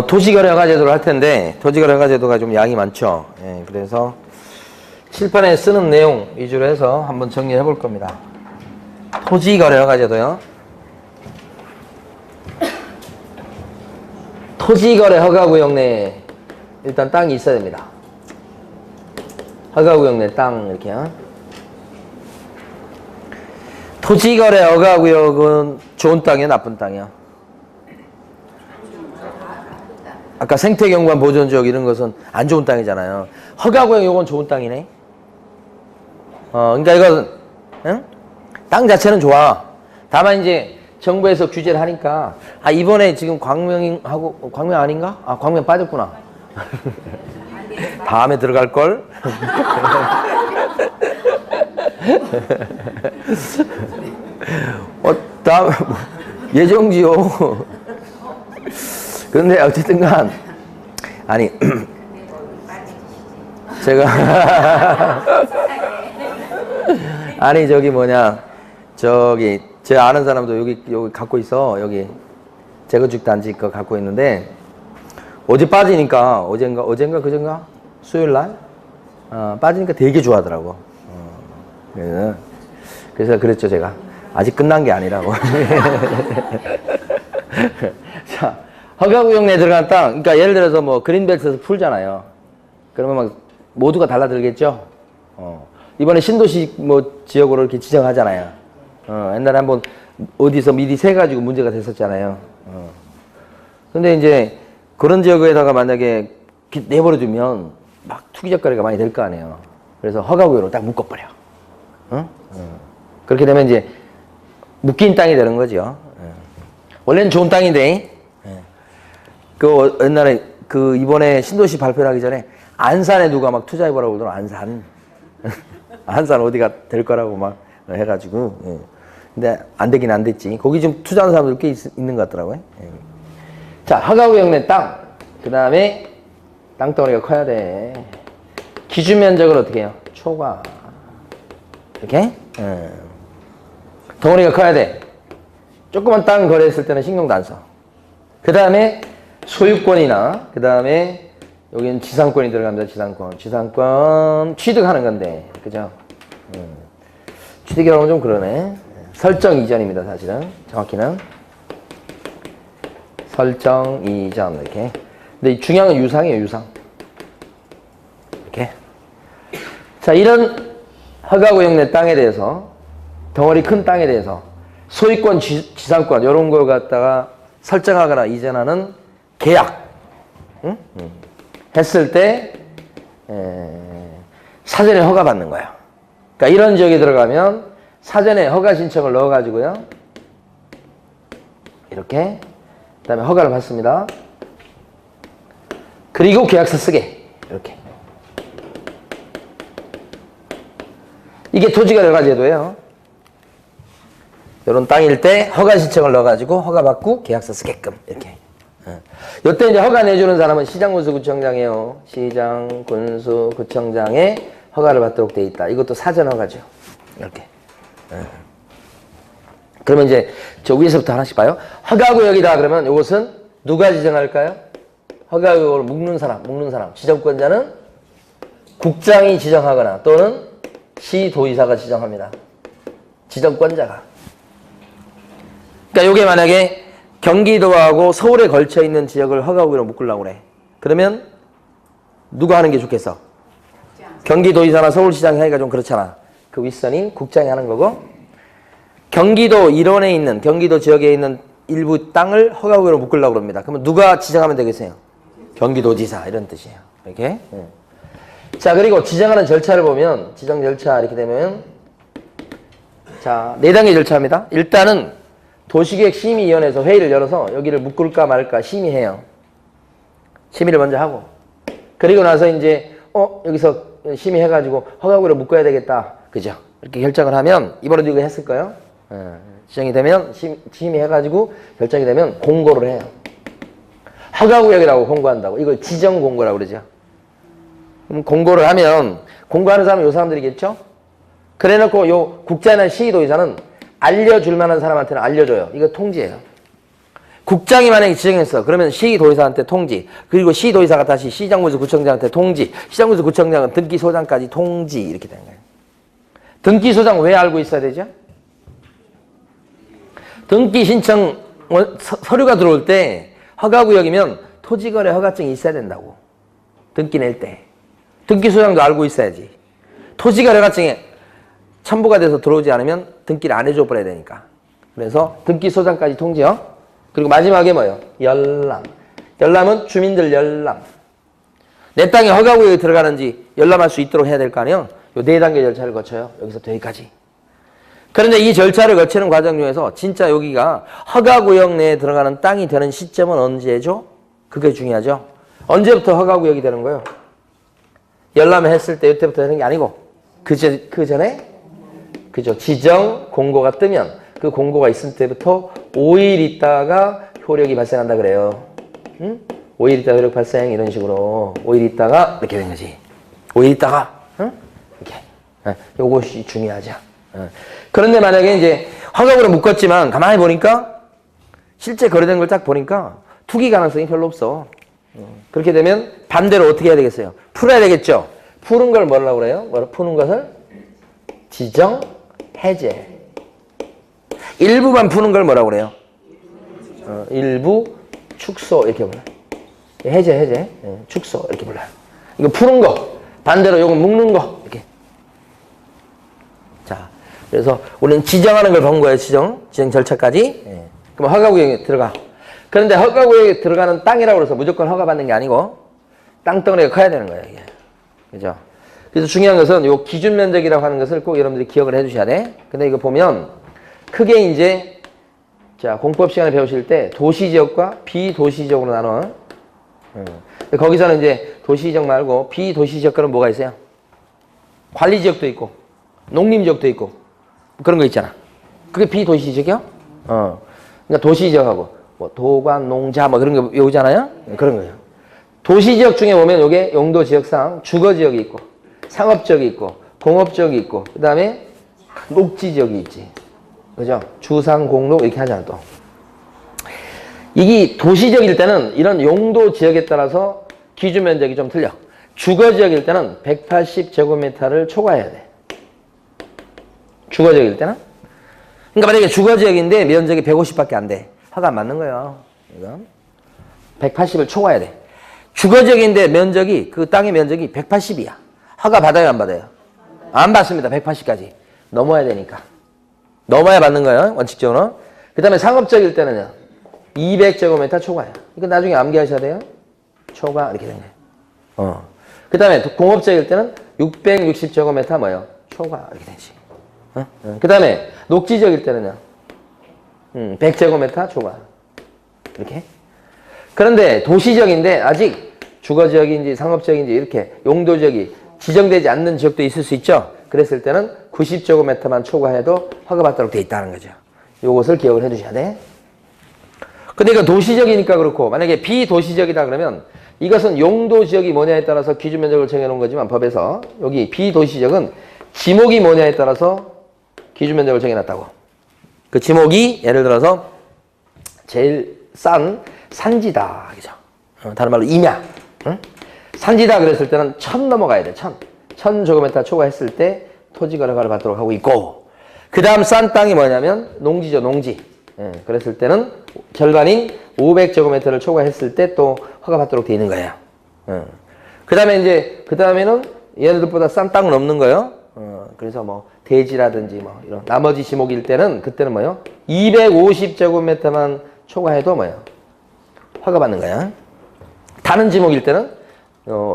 토지거래허가제도를 할 텐데, 토지거래허가제도가 좀 양이 많죠. 예, 그래서 칠판에 쓰는 내용 위주로 해서 한번 정리해 볼 겁니다. 토지거래허가제도요. 토지거래허가구역 내에 일단 땅이 있어야 됩니다. 허가구역 내 땅 이렇게요. 토지거래허가구역은 좋은 땅이에요, 나쁜 땅이요? 아까 생태경관 보존지역 이런 것은 안 좋은 땅이잖아요. 허가구역 요건 좋은 땅이네. 그러니까 이건 응? 땅 자체는 좋아. 다만 이제 정부에서 규제를 하니까 이번에 지금 광명 아닌가? 광명 빠졌구나. 다음에 들어갈 걸. 다음 예정지요. 근데 어쨌든간 아니 제가 아니 저기 제 아는 사람도 여기 갖고 있어. 여기 재건축 단지 거 갖고 있는데 어제 빠지니까 어젠가 그젠가 수요일 날 빠지니까 되게 좋아하더라고. 그래서 그랬죠. 제가 아직 끝난 게 아니라고. 자, 허가구역 내에 들어간 땅, 그러니까 예를 들어서 뭐 그린벨트에서 풀잖아요. 그러면 막 모두가 달라들겠죠. 이번에 신도시 뭐 지역으로 이렇게 지정하잖아요. 옛날에 한번 어디서 미리 세 가지고 문제가 됐었잖아요. 근데 이제 그런 지역에다가 만약에 내버려두면 막 투기적 거래가 많이 될 거 아니에요. 그래서 허가구역으로 딱 묶어버려. 그렇게 되면 이제 묶인 땅이 되는 거죠. 원래는 좋은 땅인데, 그 옛날에 이번에 신도시 발표를 하기 전에 안산에 누가 막 투자해보라고 그러더라고. 안산 어디가 될 거라고 막 해가지고. 근데 안 되긴 안 됐지. 거기 좀 투자하는 사람들 꽤 있는 것 같더라고요. 자, 허가구역 내 땅. 그 다음에 땅덩어리가 커야 돼. 기준 면적을 어떻게 해요? 초과. 이렇게? 덩어리가 커야 돼. 조그만 땅 거래했을 때는 신경도 안 써. 그 다음에 소유권이나, 그 다음에 여기는 지상권이 들어갑니다. 지상권 취득하는 건데, 그죠? 취득이라고 하면 좀 그러네. 설정 이전입니다, 사실은. 정확히는. 설정 이전, 이렇게. 근데 중요한 건 유상이에요, 유상. 이렇게. 자, 이런 허가구역 내 땅에 대해서, 덩어리 큰 땅에 대해서, 소유권, 지상권, 이런 걸 갖다가 설정하거나 이전하는 계약, 했을 때, 사전에 허가받는 거예요. 그러니까 이런 지역에 들어가면 사전에 허가 신청을 넣어가지고요. 이렇게. 그 다음에 허가를 받습니다. 그리고 계약서 쓰게. 이렇게. 이게 토지거래허가제도예요. 이런 땅일 때 허가 신청을 넣어가지고 허가받고 계약서 쓰게끔. 이렇게. 이때 이제 허가 내주는 사람은 시장군수구청장이에요. 시장군수구청장에 허가를 받도록 돼 있다. 이것도 사전 허가죠. 이렇게. 그러면 이제 저 위에서부터 하나씩 봐요. 허가구역이다 그러면 이것은 누가 지정할까요? 허가구역을 묶는 사람. 지정권자는 국장이 지정하거나 또는 시도의사가 지정합니다. 지정권자가. 그러니까 이게 만약에 경기도하고 서울에 걸쳐 있는 지역을 허가구역으로 묶으려고 그래. 그러면 누가 하는 게 좋겠어? 경기도의사나 서울시장이 하기가 좀 그렇잖아. 그 윗선인 국장이 하는 거고, 경기도 일원에 있는, 경기도 지역에 있는 일부 땅을 허가구역으로 묶으려고 합니다. 그러면 누가 지정하면 되겠어요? 경기도지사, 이런 뜻이에요. 이렇게. 자, 그리고 지정하는 절차를 보면, 지정 절차 이렇게 되면, 자, 4단계 절차입니다. 일단은 도시계획심의위원회에서 회의를 열어서 여기를 묶을까 말까 심의해요. 심의를 먼저 하고. 그리고 나서 이제, 여기서 심의해가지고 허가구역으로 묶어야 되겠다. 그죠? 이렇게 결정을 하면, 이번에도 이거 했을 거예요. 지정이 되면, 심의해가지고 결정이 되면 공고를 해요. 허가구역이라고 공고한다고. 이걸 지정공고라고 그러죠. 그럼 공고를 하면, 공고하는 사람은 요 사람들이겠죠? 그래 놓고 요 국자나 시도의사는 알려줄 만한 사람한테는 알려줘요. 이거 통지예요. 국장이 만약에 지정했어. 그러면 시도의사한테 통지. 그리고 시도의사가 다시 시장군수 구청장한테 통지. 시장군수 구청장은 등기소장까지 통지. 이렇게 되는 거예요. 등기소장 왜 알고 있어야 되죠? 등기 신청 서류가 들어올 때 허가구역이면 토지거래 허가증이 있어야 된다고. 등기 낼 때. 등기소장도 알고 있어야지. 토지거래 허가증에 첨부가 돼서 들어오지 않으면 등기를 안 해줘 버려야 되니까. 그래서 등기소장까지 통지요. 그리고 마지막에 뭐예요? 열람. 열람은 주민들 열람. 내 땅에 허가구역에 들어가는지 열람할 수 있도록 해야 될 거 아니에요? 요 4단계 절차를 거쳐요. 여기서부터 여기까지. 그런데 이 절차를 거치는 과정 중에서 진짜 여기가 허가구역 내에 들어가는 땅이 되는 시점은 언제죠? 그게 중요하죠. 언제부터 허가구역이 되는 거예요? 열람을 했을 때 이때부터 되는 게 아니고 그 전에 그죠. 지정 공고가 뜨면 그 공고가 있을 때부터 5일 있다가 효력이 발생한다 그래요. 응? 5일 있다가 효력 발생 이런 식으로 5일 있다가 이렇게 된 거지. 5일 있다가 응? 이렇게. 요것이 중요하죠. 그런데 만약에 이제 허가구로 묶었지만 가만히 보니까 실제 거래된 걸 딱 보니까 투기 가능성이 별로 없어. 그렇게 되면 반대로 어떻게 해야 되겠어요? 풀어야 되겠죠. 푸는 걸 뭐라고 그래요? 푸는 것을 지정, 해제. 일부만 푸는 걸 뭐라고 그래요? 일부 축소 이렇게 불러요. 해제, 축소 이렇게 불러요. 이거 푸는 거, 반대로 이거 묶는 거 이렇게. 자, 그래서 우리는 지정하는 걸 본 거예요. 지정 절차까지. 그럼 허가구역에 들어가. 그런데 허가구역에 들어가는 땅이라고 해서 무조건 허가받는 게 아니고 땅덩어리가 커야 되는 거예요. 이게. 그죠? 그래서 중요한 것은 요 기준 면적이라고 하는 것을 꼭 여러분들이 기억을 해 주셔야 돼. 근데 이거 보면 크게 이제 자, 공법 시간에 배우실 때 도시지역과 비도시지역으로 나눠. 거기서는 이제 도시지역 말고 비도시지역 거는 뭐가 있어요? 관리지역도 있고 농림지역도 있고 그런 거 있잖아. 그게 비도시지역이요? 그러니까 도시지역하고 뭐 도관, 농자 뭐 그런 거 외우잖아요. 그런 거예요. 도시지역 중에 보면 요게 용도지역상 주거지역이 있고 상업지역이 있고 공업지역이 있고 그 다음에 녹지지역이 있지. 그죠? 주상, 공록 이렇게 하잖아 또. 이게 도시지역일 때는 이런 용도지역에 따라서 기준 면적이 좀 틀려. 주거지역일 때는 180제곱미터를 초과해야 돼. 주거지역일 때는. 그러니까 만약에 주거지역인데 면적이 150밖에 안 돼. 허가 안 맞는 거예요. 이거 180을 초과해야 돼. 주거지역인데 면적이 그 땅의 면적이 180이야. 허가 받아요, 안 받아요? 안 받습니다. 180까지. 넘어야 되니까. 넘어야 받는 거예요. 원칙적으로. 그 다음에 상업적일 때는요. 200제곱미터 초과예요. 이거 나중에 암기하셔야 돼요. 초과 이렇게 되는 거예요. 그 다음에 공업적일 때는 660제곱미터 뭐예요? 초과 이렇게 되지. 그 다음에 녹지적일 때는요. 100제곱미터 초과. 이렇게. 그런데 도시적인데 아직 주거지역인지 상업지역인지 이렇게 용도지역이 지정되지 않는 지역도 있을 수 있죠. 그랬을 때는 90제곱미터만 초과해도 허가받도록 돼 있다는 거죠. 요것을 기억을 해 두셔야 돼. 근데 이거 도시적이니까 그렇고 만약에 비도시적이다 그러면 이것은 용도지역이 뭐냐에 따라서 기준면적을 정해놓은 거지만 법에서 여기 비도시적은 지목이 뭐냐에 따라서 기준면적을 정해놨다고. 그 지목이 예를 들어서 제일 싼 산지다. 그죠? 다른 말로 임야. 응? 산지다 그랬을 때는 1000 넘어가야 돼. 1000제곱미터 초과했을 때 토지거래가를 받도록 하고 있고 그 다음 싼 땅이 뭐냐면 농지죠. 농지. 그랬을 때는 절반인 500제곱미터를 초과했을 때 또 허가받도록 돼 있는 거예요. 그 다음에 이제 그 다음에는 얘네들보다 싼 땅은 없는 거예요. 그래서 뭐 대지라든지 뭐 이런 나머지 지목일 때는 그때는 뭐요? 250제곱미터만 초과해도 뭐요? 허가받는 거야. 다른 지목일 때는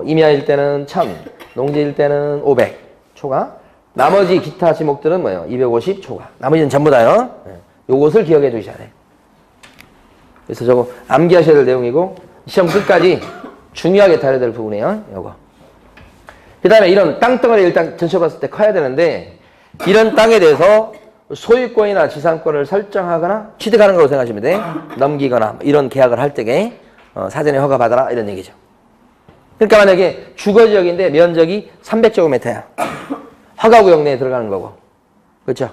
임야일 때는 1000, 농지일 때는 500 초과. 나머지 기타 지목들은 뭐예요? 250 초과. 나머지는 전부 다요. 요것을 기억해 두셔야 돼. 그래서 저거 암기하셔야 될 내용이고 시험 끝까지 중요하게 다뤄야 될 부분이에요. 요거. 그 다음에 이런 땅덩어리 일단 전체 봤을 때 커야 되는데 이런 땅에 대해서 소유권이나 지상권을 설정하거나 취득하는 거라고 생각하시면 돼. 넘기거나 이런 계약을 할 때에 사전에 허가받아라 이런 얘기죠. 그러니까 만약에 주거지역인데 면적이 300제곱미터야. 허가구역 내에 들어가는 거고. 그렇죠?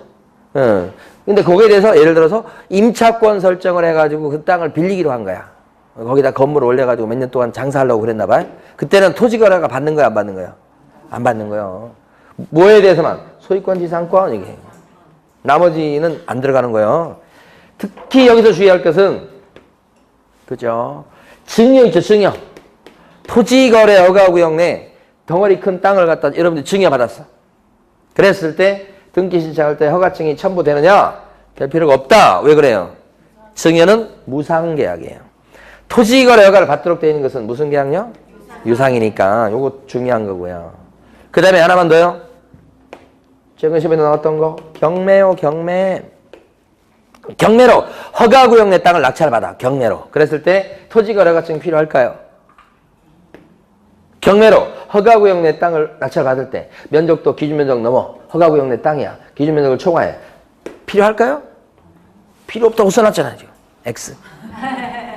근데 거기에 대해서 예를 들어서 임차권 설정을 해가지고 그 땅을 빌리기로 한 거야. 거기다 건물을 올려가지고 몇 년 동안 장사하려고 그랬나 봐요. 그때는 토지거래가 받는 거야, 안 받는 거야? 안 받는 거예요. 뭐에 대해서만? 소유권, 지상권, 이게. 나머지는 안 들어가는 거예요. 특히 여기서 주의할 것은, 그죠? 증여 있죠, 증여. 토지거래 허가구역 내 덩어리 큰 땅을 갖다 여러분들 증여 받았어. 그랬을 때 등기 신청할 때 허가증이 첨부되느냐? 될 필요가 없다. 왜 그래요? 증여는 무상계약이에요. 토지거래 허가를 받도록 되어 있는 것은 무슨 계약요? 유상이니까 요거 중요한 거고요. 그 다음에 하나만 더요. 최근 시험에 나왔던 거 경매요. 경매로 허가구역 내 땅을 낙찰받아. 경매로. 그랬을 때 토지거래 허가증이 필요할까요? 경매로 허가구역 내 땅을 낙찰받을 때 면적도 기준면적 넘어 허가구역 내 땅이야. 기준면적을 초과해. 필요할까요? 필요 없다고 써놨잖아요. 지금. X.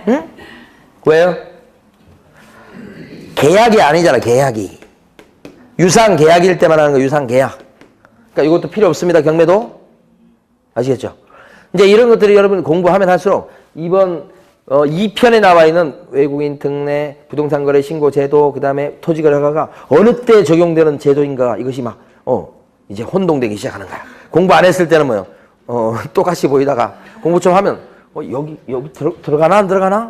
응? 왜요? 계약이 아니잖아. 계약이. 유상계약일 때만 하는 거 유상계약. 그러니까 이것도 필요 없습니다. 경매도. 아시겠죠? 이제 이런 것들이 여러분 공부하면 할수록 이번 2편에 나와 있는 외국인 특례, 부동산 거래 신고 제도, 그 다음에 토지거래 허가가 어느 때 적용되는 제도인가 이것이 막 이제 혼동되기 시작하는 거야. 공부 안 했을 때는 뭐요? 똑같이 보이다가 공부 좀 하면 여기 들어가나 안 들어가나?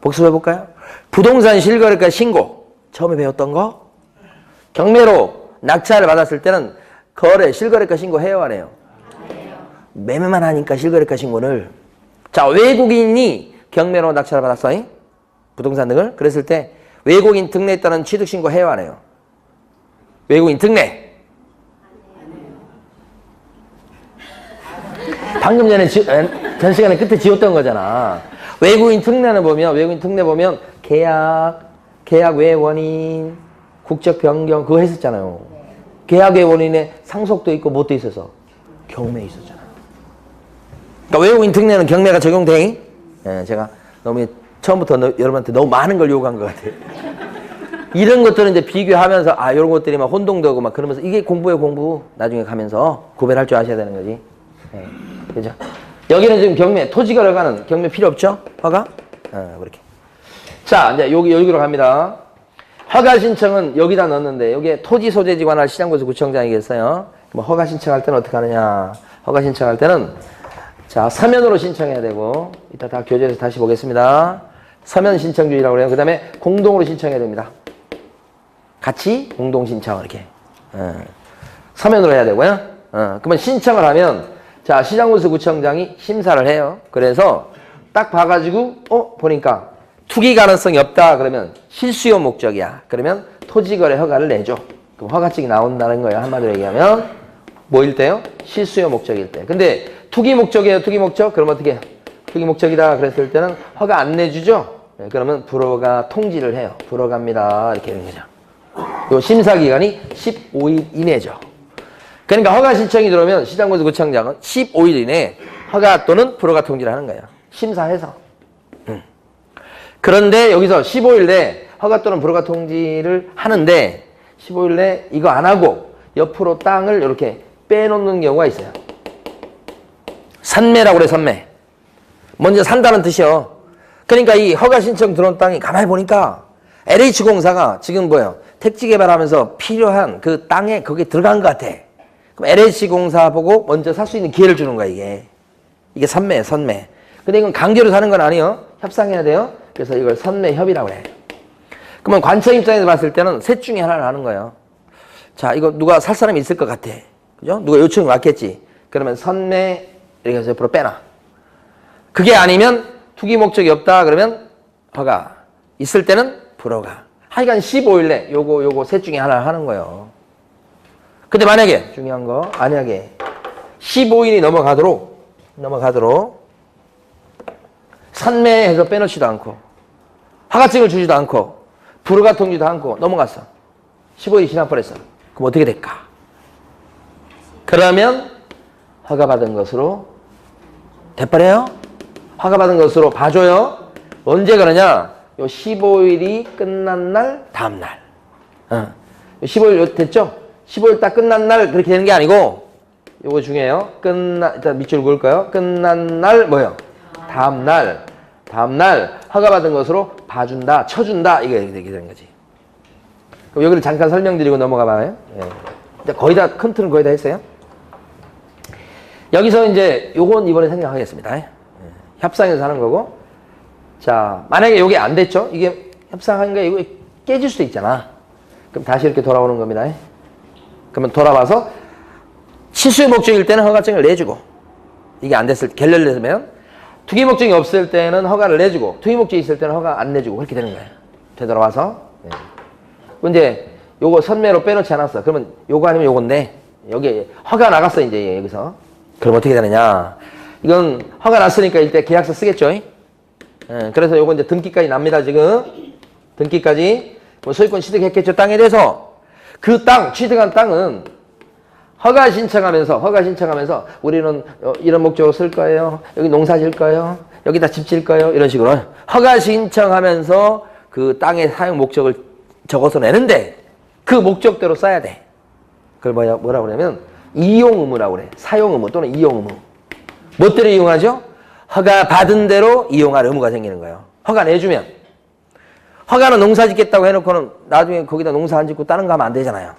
복습해 볼까요? 부동산 실거래가 신고 처음에 배웠던 거 경매로 낙찰을 받았을 때는 거래 실거래가 신고 해요 안 해요? 매매만 하니까 실거래가 신고를 자 외국인이 경매로 낙찰을 받았어 부동산 등을 그랬을 때 외국인 특례에 따른 취득 신고 해요 안 해요? 외국인 특례 방금 전에 전 시간에 끝에 지웠던 거잖아. 외국인 특례는 보면 외국인 특례 보면 계약 외 원인 국적 변경 그거 했었잖아요. 계약 외 원인에 상속도 있고 뭣도 있어서 경매 있었잖아. 그러니까 외국인 특례는 경매가 적용돼. 예, 제가 너무 처음부터 여러분한테 너무 많은 걸 요구한 것 같아요. 이런 것들은 이제 비교하면서 이런 것들이 막 혼동되고 막 그러면서 이게 공부예요 공부. 나중에 가면서 구별할 줄 아셔야 되는 거지. 예, 그죠? 여기는 지금 경매 토지거래 허가는 경매 필요 없죠? 허가? 그렇게. 자 이제 여기로 갑니다. 허가 신청은 여기다 넣었는데 여기에 토지 소재지 관할 시장군수 구청장이겠어요. 뭐 허가 신청할 때는 어떻게 하느냐? 허가 신청할 때는 자 서면으로 신청해야 되고 이따 다 교재에서 다시 보겠습니다. 서면 신청주의라고 그래요. 그 다음에 공동으로 신청해야 됩니다. 같이 공동 신청 이렇게 서면으로 해야 되고요. 그러면 신청을 하면 자 시장군수 구청장이 심사를 해요. 그래서 딱 봐가지고 보니까 투기 가능성이 없다 그러면 실수요 목적이야. 그러면 토지거래 허가를 내줘. 그럼 허가증이 나온다는 거예요. 한마디로 얘기하면 뭐일 때요? 실수요 목적일 때. 근데 투기 목적이에요. 투기 목적? 그럼 어떻게 해요? 투기 목적이다 그랬을 때는 허가 안 내주죠? 네, 그러면 불허가 통지를 해요. 불허갑니다. 이렇게 되는 거죠. 요 심사기간이 15일 이내죠. 그러니까 허가 신청이 들어오면 시장군수 구청장은 15일 이내에 허가 또는 불허가 통지를 하는 거예요. 심사해서. 그런데 여기서 15일 내에 허가 또는 불허가 통지를 하는데 15일 내에 이거 안 하고 옆으로 땅을 이렇게 빼놓는 경우가 있어요. 산매라고 그래 산매. 먼저 산다는 뜻이요. 그러니까 이 허가 신청 들어온 땅이 가만히 보니까 LH공사가 지금 뭐예요? 택지 개발하면서 필요한 그 땅에 거기에 들어간 것 같아. 그럼 LH공사 보고 먼저 살 수 있는 기회를 주는 거야 이게. 이게 선매예요 선매. 근데 이건 강제로 사는 건 아니에요. 협상해야 돼요. 그래서 이걸 선매협의라고 해. 그러면 관청 입장에서 봤을 때는 셋 중에 하나를 하는 거예요. 자 이거 누가 살 사람이 있을 것 같아. 그죠? 누가 요청이 왔겠지. 그러면 선매 이렇게 해서 옆으로 빼놔. 그게 아니면 투기 목적이 없다 그러면 허가. 있을 때는 불허가. 하여간 15일 내 요거 셋 중에 하나를 하는 거예요. 근데 만약에 중요한 거 만약에 15일이 넘어가도록 산매해서 빼놓지도 않고 허가증을 주지도 않고 불허가 통지도 않고 넘어갔어. 15일이 지나버렸어. 그럼 어떻게 될까? 그러면 허가받은 것으로 돼버려요? 허가받은 것으로 봐줘요. 언제 그러냐? 요 15일이 끝난 날 다음 날. 15일 됐죠? 15일 딱 끝난 날 그렇게 되는 게 아니고 요거 중요해요. 일단 밑줄 그을까요? 끝난 날 뭐예요? 다음날 허가받은 것으로 봐준다, 쳐준다 이게 되게 되는 거지. 그럼 여기를 잠깐 설명드리고 넘어가 봐요. 예. 거의 다 큰 틀은 거의 다 했어요. 여기서 이제 요건 이번에 생각하겠습니다. 예. 협상에서 하는 거고. 자, 만약에 요게 안 됐죠? 이게 협상한 게 이거 깨질 수도 있잖아. 그럼 다시 이렇게 돌아오는 겁니다. 예. 그러면 돌아와서 치수의 목적일 때는 허가증을 내주고, 이게 안 됐을 때 결렬되면 투기 목적이 없을 때는 허가를 내주고, 투기 목적이 있을 때는 허가 안 내주고 그렇게 되는 거예요. 되돌아와서. 예. 이제 요거 선매로 빼놓지 않았어. 그러면 요거 아니면 요건데 여기 허가 나갔어 이제 여기서. 그럼 어떻게 되느냐? 이건 허가 났으니까 일단 계약서 쓰겠죠. 예. 그래서 요거 이제 등기까지 납니다 지금. 등기까지 뭐 소유권 취득했겠죠 땅에 대해서. 그 땅 취득한 땅은 허가 신청하면서 우리는 이런 목적으로 쓸 거예요. 여기 농사 질 거예요. 여기다 집 질 거예요. 이런 식으로 허가 신청하면서 그 땅의 사용 목적을 적어서 내는데 그 목적대로 써야 돼. 그걸 뭐라고 그러냐면 이용 의무라고 그래. 사용 의무 또는 이용 의무. 뭐대로 이용하죠? 허가 받은 대로 이용할 의무가 생기는 거예요. 허가 내주면. 허가는 농사 짓겠다고 해놓고는 나중에 거기다 농사 안 짓고 다른 거 하면 안 되잖아요.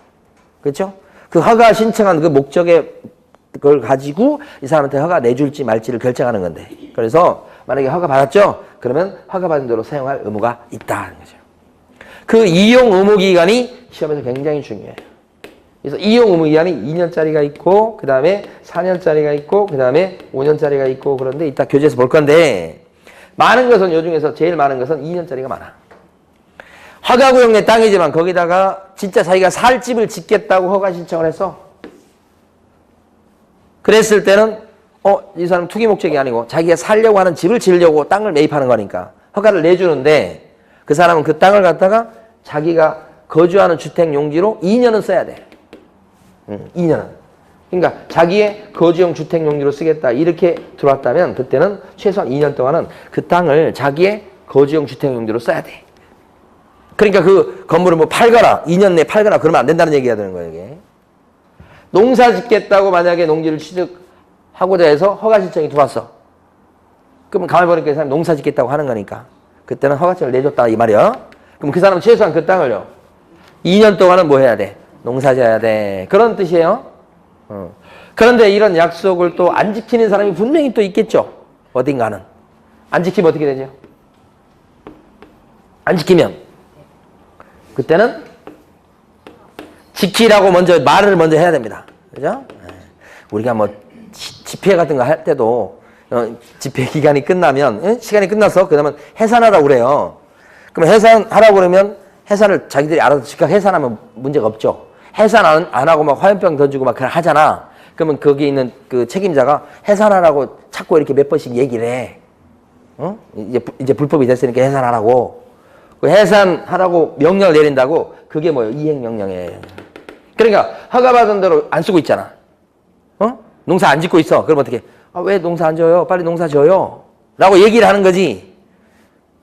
그렇죠? 그 허가 신청한 그 목적의 그걸 가지고 이 사람한테 허가 내줄지 말지를 결정하는 건데. 그래서 만약에 허가 받았죠? 그러면 허가 받은 대로 사용할 의무가 있다는 거죠. 그 이용 의무 기간이 시험에서 굉장히 중요해요. 그래서 이용 의무 기간이 2년짜리가 있고, 그 다음에 4년짜리가 있고, 그 다음에 5년짜리가 있고, 그런데 이따 교재에서 볼 건데, 많은 것은, 요 중에서 제일 많은 것은 2년짜리가 많아. 허가구역내 땅이지만 거기다가 진짜 자기가 살 집을 짓겠다고 허가 신청을 했어. 그랬을 때는, 이 사람 투기 목적이 아니고 자기가 살려고 하는 집을 지으려고 땅을 매입하는 거니까 허가를 내주는데, 그 사람은 그 땅을 갖다가 자기가 거주하는 주택 용지로 2년은 써야 돼. 2년은. 그러니까 자기의 거주용 주택 용지로 쓰겠다 이렇게 들어왔다면 그때는 최소한 2년 동안은 그 땅을 자기의 거주용 주택 용지로 써야 돼. 그러니까 그 건물을 뭐 팔거나 2년 내에 팔거나 그러면 안 된다는 얘기가 되는 거예요. 이게. 농사 짓겠다고 만약에 농지를 취득하고자 해서 허가 신청이 들어왔어. 그러면 가만히 보니까 이 사람이 농사 짓겠다고 하는 거니까 그때는 허가증을 내줬다 이 말이야. 그럼 그 사람은 최소한 그 땅을요 2년 동안은 뭐 해야 돼? 농사 지어야 돼. 그런 뜻이에요. 그런데 이런 약속을 또 안 지키는 사람이 분명히 또 있겠죠. 어딘가는. 안 지키면 어떻게 되죠? 안 지키면 그때는 지키라고 말을 먼저 해야 됩니다. 그죠? 우리가 뭐 집회 같은 거 할 때도 집회 기간이 끝나면 시간이 끝나서 그러면 해산하라고 그래요. 그럼 해산하라고 그러면 해산을 자기들이 알아서 즉각 해산하면 문제가 없죠. 해산 안 하고 막 화염병 던지고 막 하잖아. 그러면 거기 있는 그 책임자가 해산하라고 자꾸 이렇게 몇 번씩 얘기를 해. 이제 불법이 됐으니까 해산하라고. 그 해산하라고 명령을 내린다고 그게 뭐예요? 이행명령이에요. 그러니까 허가받은 대로 안 쓰고 있잖아. 농사 안 짓고 있어. 그럼 어떻게? 왜 농사 안 지어요? 빨리 농사 지어요. 라고 얘기를 하는 거지.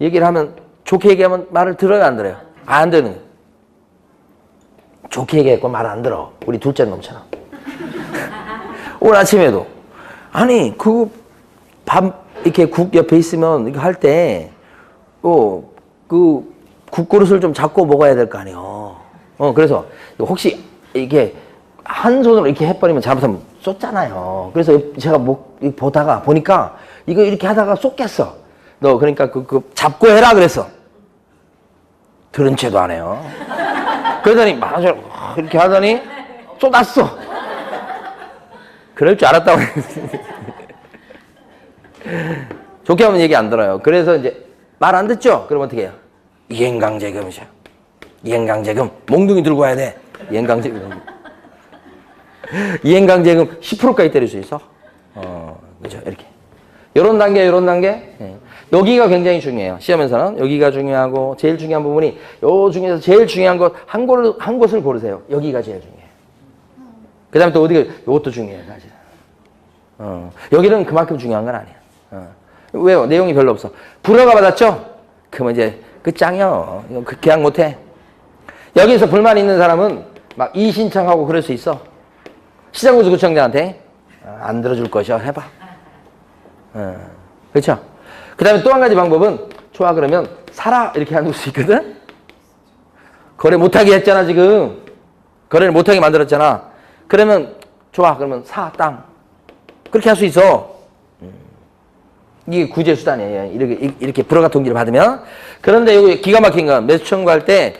얘기를 하면 좋게 얘기하면 말을 들어요? 안 들어요? 안 듣는 거예요. 좋게 얘기했고 말 안 들어. 우리 둘째 놈처럼. 오늘 아침에도 아니 그 밥 이렇게 국 옆에 있으면 이거 할 때 그 국그릇을 좀 잡고 먹어야 될 거 아니에요. 그래서 혹시 이게 한 손으로 이렇게 해버리면 잘못하면 쏟잖아요. 그래서 제가 보니까 이거 이렇게 하다가 쏟겠어. 너 그러니까 그 잡고 해라 그랬어. 들은 채도 안 해요. 그러더니 맞아 이렇게 하더니 쏟았어. 그럴 줄 알았다고. 좋게 하면 얘기 안 들어요. 그래서 이제 말 안 듣죠? 그럼 어떻게 해요? 이행강제금이죠. 이행강제금. 몽둥이 들고 와야 돼. 이행강제금. 이행강제금 10%까지 때릴 수 있어. 그죠? 이렇게. 요런 단계. 여기가 굉장히 중요해요. 시험에서는 여기가 중요하고 제일 중요한 부분이 요 중에서 제일 중요한 것 한 곳을 고르세요. 여기가 제일 중요해요. 그 다음에 또 어디가 요것도 중요해요. 사실. 여기는 그만큼 중요한 건 아니야. 왜요? 내용이 별로 없어. 불허가 받았죠? 그러면 이제 끝장이요. 그 계약 못해. 여기서 불만 있는 사람은 막 이의신청하고 그럴 수 있어. 시장군수구청장한테 안 들어줄 것이야. 해봐. 그렇죠? 그 다음에 또 한 가지 방법은 좋아 그러면 사라 이렇게 해놓을 수 있거든. 거래 못하게 했잖아 지금. 거래를 못하게 만들었잖아. 그러면 좋아 그러면 사 땅 그렇게 할 수 있어. 이게 구제 수단이에요. 이렇게 불허가 통지를 받으면. 그런데 여기 기가 막힌 건 매수 청구할 때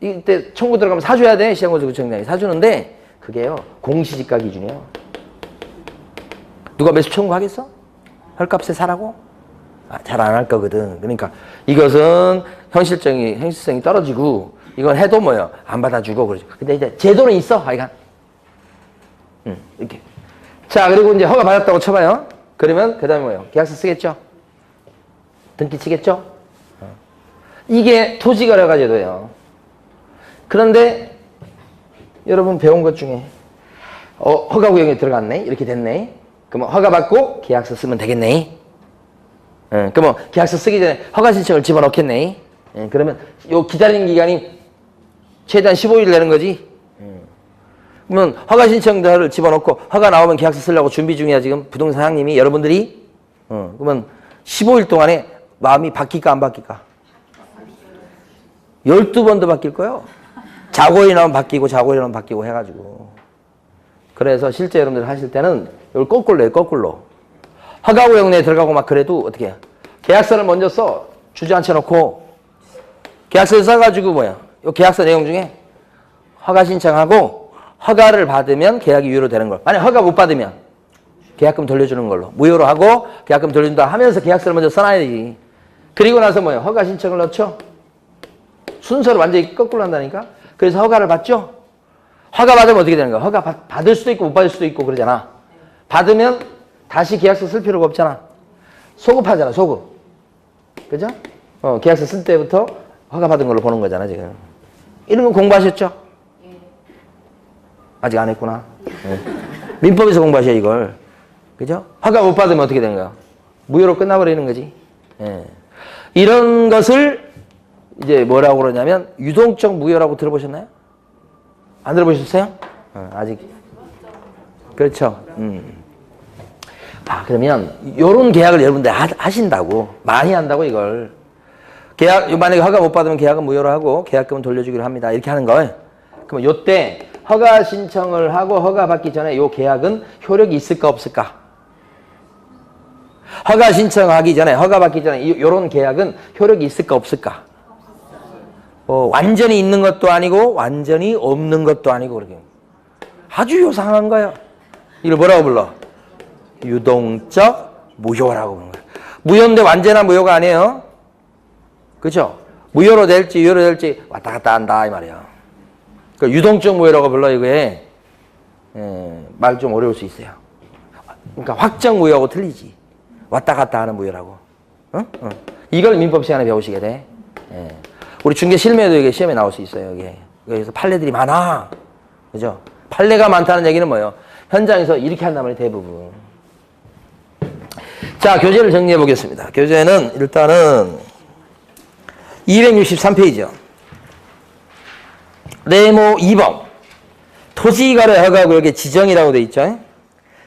이때 청구 들어가면 사줘야 돼. 시장공사구청장이 사주는데 그게요 공시지가 기준이에요. 누가 매수 청구하겠어? 헐값에 사라고? 잘 안 할 거거든. 그러니까 이것은 현실성이 떨어지고 이건 해도 뭐예요? 안 받아주고 그러죠. 근데 이제 제도는 있어. 하여간. 이렇게. 자, 그리고 이제 허가 받았다고 쳐봐요. 그러면 그 다음에 뭐예요? 계약서 쓰겠죠? 등기 치겠죠? 이게 토지거래가 제도예요. 그런데 여러분 배운 것 중에 허가구역에 들어갔네? 이렇게 됐네? 그러면 허가 받고 계약서 쓰면 되겠네? 그러면 계약서 쓰기 전에 허가 신청을 집어넣겠네? 그러면 요 기다리는 기간이 최대한 15일 되는 거지? 그러면 허가 신청자를 집어넣고 허가 나오면 계약서 쓰려고 준비 중이야 지금 부동산 사장님이 여러분들이. 그러면 15일 동안에 마음이 바뀔까 안 바뀔까? 12번도 바뀔 거예요. 자고 일어나면 바뀌고 자고 일어나면 바뀌고 해가지고. 그래서 실제 여러분들 하실 때는 이걸 거꾸로 해요. 거꾸로. 허가구역 내에 들어가고 막 그래도 어떻게 해요? 계약서를 먼저 써. 주저앉혀 놓고 계약서를 써가지고 뭐야? 이 계약서 내용 중에 허가 신청하고 허가를 받으면 계약이 유효로 되는 걸. 만약 허가 못 받으면 계약금 돌려주는 걸로. 무효로 하고 계약금 돌려준다 하면서 계약서를 먼저 써놔야 되지. 그리고 나서 뭐예요? 허가 신청을 넣죠. 순서를 완전히 거꾸로 한다니까. 그래서 허가를 받죠. 허가 받으면 어떻게 되는 거야? 허가 받을 수도 있고 못 받을 수도 있고 그러잖아. 받으면 다시 계약서 쓸 필요가 없잖아. 소급하잖아. 소급. 그죠? 계약서 쓸 때부터 허가 받은 걸로 보는 거잖아 지금. 이런 거 공부하셨죠? 아직 안 했구나. 민법에서 공부하셔 이걸. 그죠? 허가 못 받으면 어떻게 되는 거야? 무효로 끝나버리는 거지. 이런 것을 이제 뭐라고 그러냐면 유동적 무효라고 들어보셨나요? 안 들어보셨어요? 아직. 그렇죠. 그러면 요런 계약을 여러분들 하신다고. 많이 한다고 이걸. 만약에 허가 못 받으면 계약은 무효로 하고 계약금은 돌려주기로 합니다. 이렇게 하는 거. 그럼 요때 허가 신청을 하고 허가 받기 전에 요 계약은 효력이 있을까 없을까? 허가 신청하기 전에 허가 받기 전에 요런 계약은 효력이 있을까 없을까? 완전히 있는 것도 아니고 완전히 없는 것도 아니고 그렇게 아주 요상한 거예요. 이걸 뭐라고 불러? 유동적 무효라고 부르는 거예요. 무효인데 완전한 무효가 아니에요. 그렇죠? 무효로 될지 유효로 될지 왔다 갔다 한다 이 말이에요. 그러니까 유동적 무효라고 불러 이거에. 말 좀 어려울 수 있어요. 그러니까 확정 무효하고 틀리지. 왔다 갔다 하는 무효라고. 이걸 민법 시간에 배우시게 돼. 우리 중개 실무에도 이게 시험에 나올 수 있어요. 이게. 그래서 판례들이 많아. 그죠? 판례가 많다는 얘기는 뭐예요? 현장에서 이렇게 한단 말이에요, 대부분. 자, 교재를 정리해 보겠습니다. 교재는 일단은 263페이지요. 네모 2번. 토지거래 허가구역의 지정이라고 돼 있죠.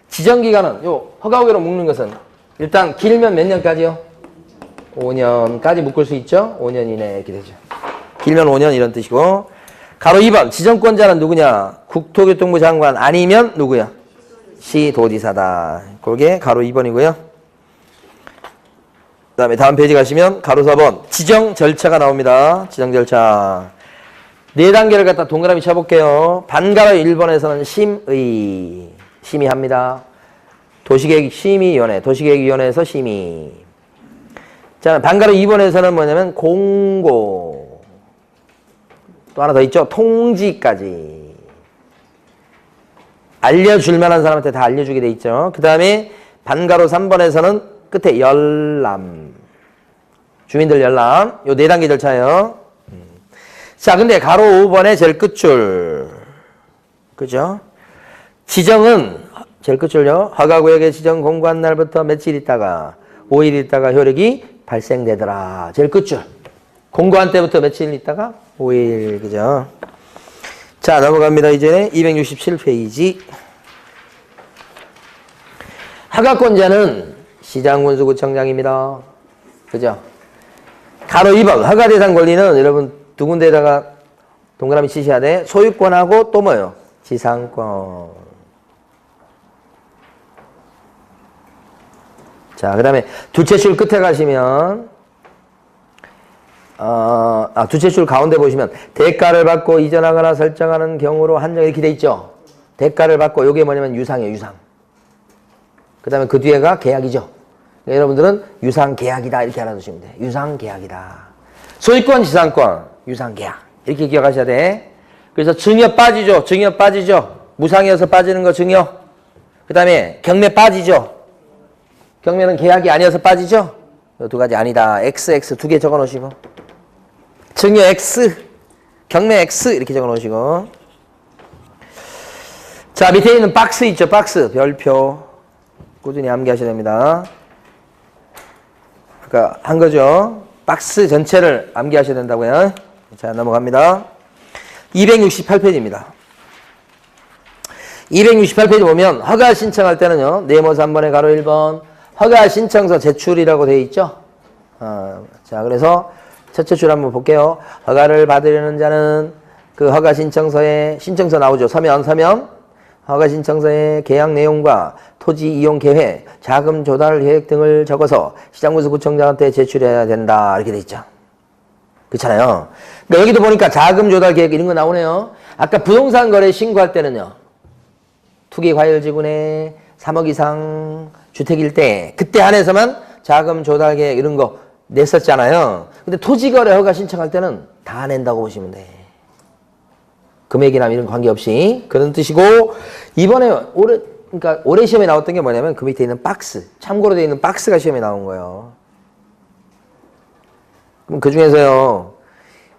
지정기간은 요 허가구역으로 묶는 것은 일단 길면 몇 년까지요? 5년까지 묶을 수 있죠? 5년 이내 이렇게 되죠. 길면 5년 이런 뜻이고. 가로 2번. 지정권자는 누구냐? 국토교통부 장관 아니면 누구야? 시도지사다. 그게 가로 2번이고요. 그 다음에 다음 페이지 가시면 가로 4번. 지정 절차가 나옵니다. 지정 절차. 4단계를 갖다 동그라미 쳐볼게요. 반가로 1번에서는 심의합니다. 도시계획심의위원회, 도시계획위원회에서 심의. 자, 반가로 2번에서는 뭐냐면 공고. 또 하나 더 있죠. 통지까지. 알려줄 만한 사람한테 다 알려주게 돼 있죠. 그 다음에 반가로 3번에서는 끝에 열람. 주민들 열람. 요 4단계 절차예요. 자, 근데 가로 5번의 제일 끝줄. 그죠? 지정은 제일 끝줄요. 허가구역의 지정 공고한 날부터 며칠 있다가 5일 있다가 효력이 발생되더라. 제일 끝줄. 공고한 때부터 며칠 있다가 5일. 그죠? 자, 넘어갑니다. 이제 267페이지. 허가권자는 시장군수구청장입니다. 그죠? 가로 2번 허가 대상 권리는 여러분 두 군데에다가 동그라미 치셔야 돼. 소유권하고 또 뭐요? 지상권. 자, 그 다음에 두째 줄 끝에 가시면 두째 줄 가운데 보시면 대가를 받고 이전하거나 설정하는 경우로 한정 이렇게 돼 있죠. 대가를 받고 요게 뭐냐면 유상이에요. 유상. 그 다음에 그 뒤에가 계약이죠. 그러니까 여러분들은 유상계약이다 이렇게 알아두시면 돼요. 유상계약이다. 소유권, 지상권, 유상계약 이렇게 기억하셔야 돼. 그래서 증여 빠지죠. 증여 빠지죠. 무상이어서 빠지는 거 증여. 그 다음에 경매 빠지죠. 경매는 계약이 아니어서 빠지죠. 이 두 가지 아니다. XX 두 개 적어 놓으시고 증여 X, 경매 X 이렇게 적어 놓으시고 자 밑에 있는 박스 있죠. 박스 별표 꾸준히 암기하셔야 됩니다. 아까 한 거죠. 박스 전체를 암기하셔야 된다고요. 자 넘어갑니다. 268페이지입니다. 268페이지 보면 허가 신청할 때는요. 네모 3번에 가로 1번 허가 신청서 제출이라고 되어 있죠. 자 그래서 첫째 줄 한번 볼게요. 허가를 받으려는 자는 그 허가 신청서에 신청서 나오죠. 서면 허가 신청서의 계약 내용과 토지 이용 계획, 자금 조달 계획 등을 적어서 시장군수구청장한테 제출해야 된다 이렇게 돼 있죠. 그렇잖아요. 근데 여기도 보니까 자금 조달 계획 이런 거 나오네요. 아까 부동산 거래 신고할 때는요. 투기과열지구내 3억 이상 주택일 때 그때 한해서만 자금 조달 계획 이런 거 냈었잖아요. 근데 토지거래 허가 신청할 때는 다 낸다고 보시면 돼. 금액이나 이런 관계없이 그런 뜻이고 이번에 올해 시험에 나왔던 게 뭐냐면 그 밑에 있는 박스 참고로 되어 있는 박스가 시험에 나온 거예요. 그럼 그 중에서요